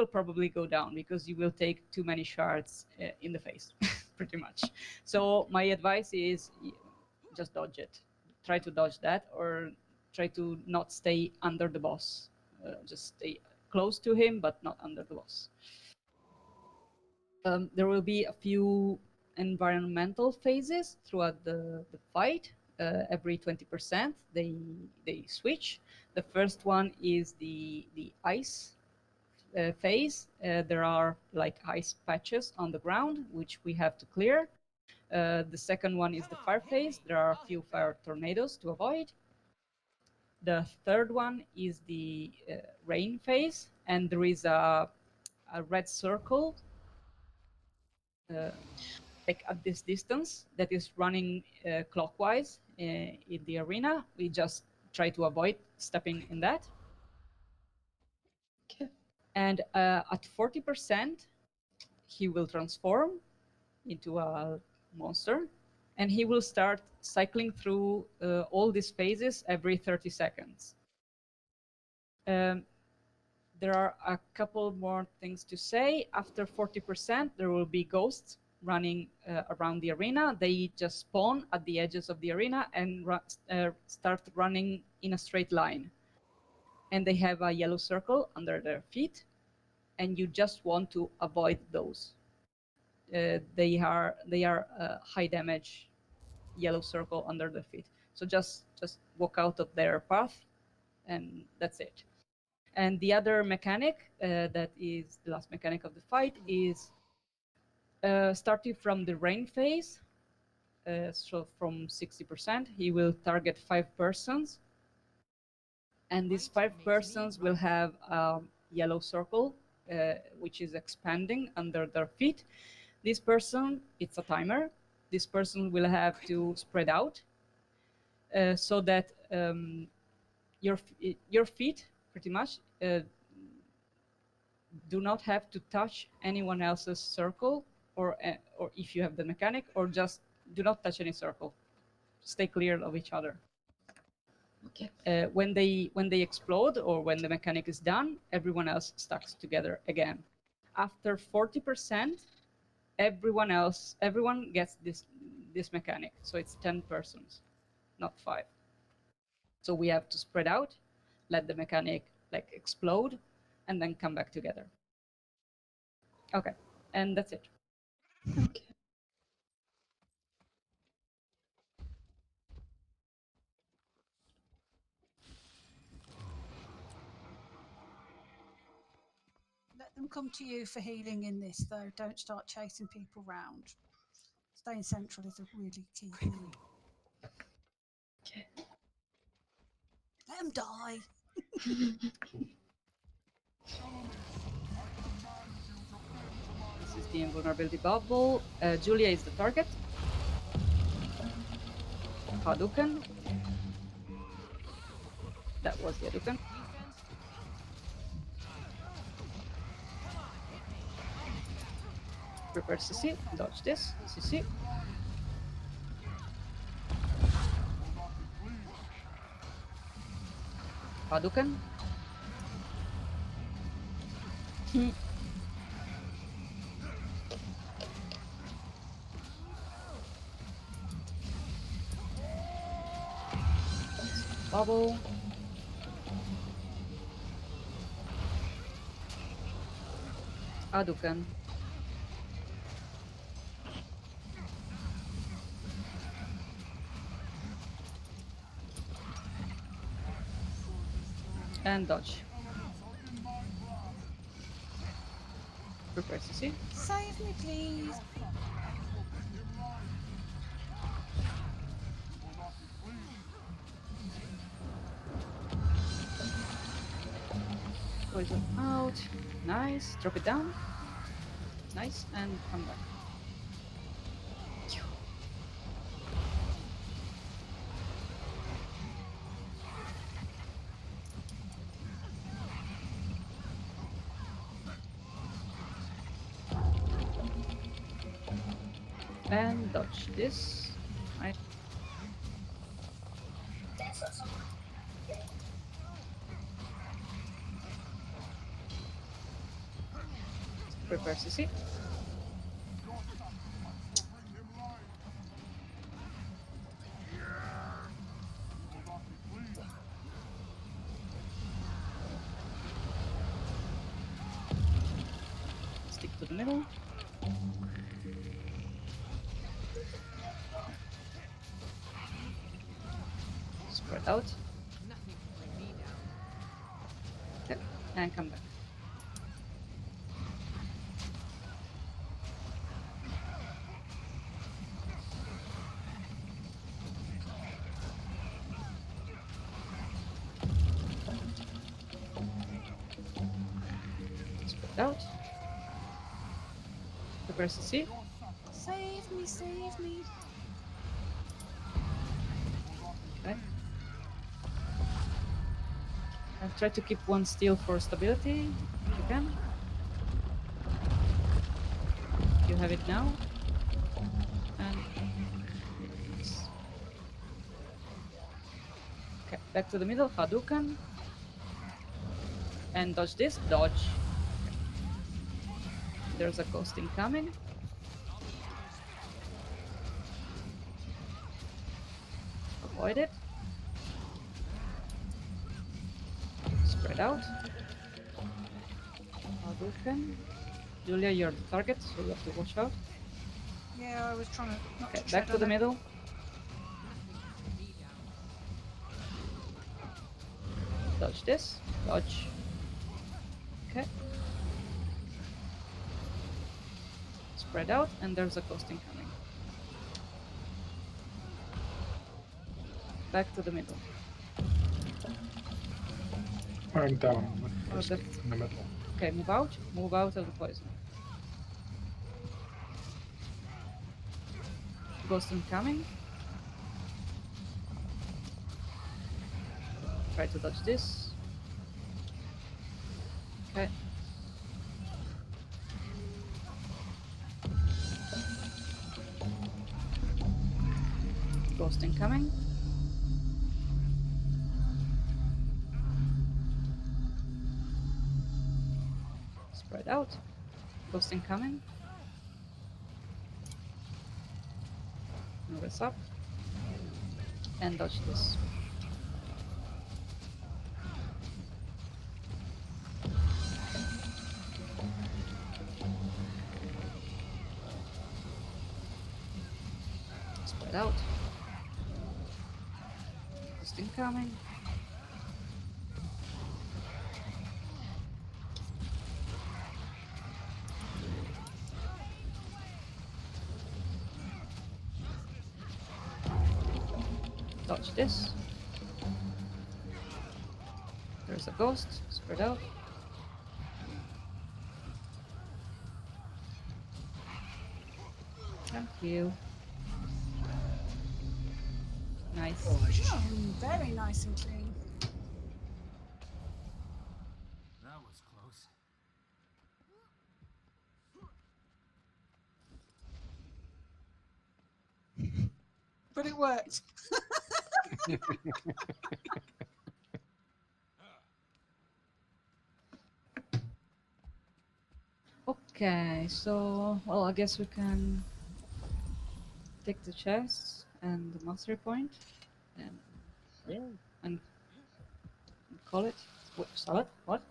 probably go down because you will take too many shards in the face, pretty much. So my advice is just dodge it. Try to dodge that, or try to not stay under the boss. Just stay close to him, but not under the boss. There will be a few environmental phases throughout the fight. Every 20%, they switch. The first one is the ice phase. There are like ice patches on the ground, which we have to clear. The second one is the fire phase. There are a few fire tornadoes to avoid. The third one is the rain phase, and there is a red circle like at this distance that is running clockwise in the arena. We just try to avoid stepping in that. Okay. And at 40%, he will transform into a monster, and he will start cycling through all these phases every 30 seconds. There are a couple more things to say. After 40%, there will be ghosts running around the arena. They just spawn at the edges of the arena and start running in a straight line. And they have a yellow circle under their feet, and you just want to avoid those. They are high damage yellow circle under the feet. So just walk out of their path, and that's it. And the other mechanic that is the last mechanic of the fight is starting from the rain phase. So from 60%, he will target 5 persons. And these 5 persons will have a yellow circle, which is expanding under their feet. This person, it's a timer. This person will have to spread out so that your feet, pretty much, do not have to touch anyone else's circle, or if you have the mechanic, or just do not touch any circle. Stay clear of each other. Okay. When they explode, or when the mechanic is done, everyone else stacks together again. After 40%, everyone gets this mechanic. So it's 10 persons, not 5. So we have to spread out, let the mechanic like explode, and then come back together. Okay, and that's it. Okay. Let them come to you for healing in this, though. Don't start chasing people round. Staying central is a really key thing. Okay. Let them die. This is the invulnerability bubble. Julia is the target. Hadouken. That was the Hadouken. Prepare CC. Dodge this. CC. Hadouken. Bubble. Hadouken. And dodge. Prepare CC. Save me, please. Poison out. Nice. Drop it down. Nice. And come back. And dodge this. Right. Prepare CC. Stick to the middle. Spread out. Nothing can bring me down. Yep. And come back. Spread out. Prepare CC. Save me, save me. Okay. And try to keep one steal for stability if you can. You have it now. And okay, back to the middle, Hadouken. And dodge this, dodge. There's a ghost incoming. Avoid it. Spread out. Hadouken. Julia, you're the target, so you have to watch out. Yeah, I was trying to not Okay, to back tread to on the it. middle. Nothing can bring me down. Dodge this. Dodge. Okay. Spread out, and there's a ghost incoming. Back to the middle. I'm down. Oh, Just that's- in the middle. Okay, move out. Move out of the poison. Ghost incoming. Try to dodge this. Okay. Ghost incoming. Spread out. Ghost incoming. Move this up. And dodge this. Spread out. Ghost incoming. Dodge this. There's a ghost. Spread out. Thank you. Nice. Oh, very nice and clean. That was close. But it worked. Okay, so well, I guess we can take the chest and the mastery point and and call it. What, salad? What?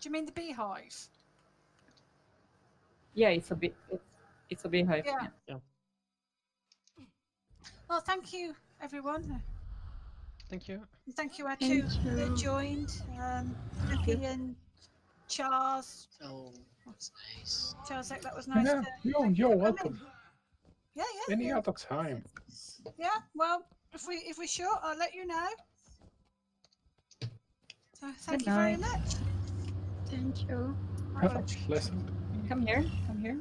Do you mean the beehive? Yeah, it's a bit. It's a beehive. Yeah. Yeah. Well, thank you, everyone. Thank you. And thank you, our Thank two that you. joined, Ricky and Charles. Oh, that's nice. Charles, that was nice. Yeah, Thank you you're for welcome. coming. Yeah, Any yeah. other time. Yeah, well, if we're short, I'll let you know. So thank Good you very night. much. Thank you. Have a pleasant. Come here. Come here.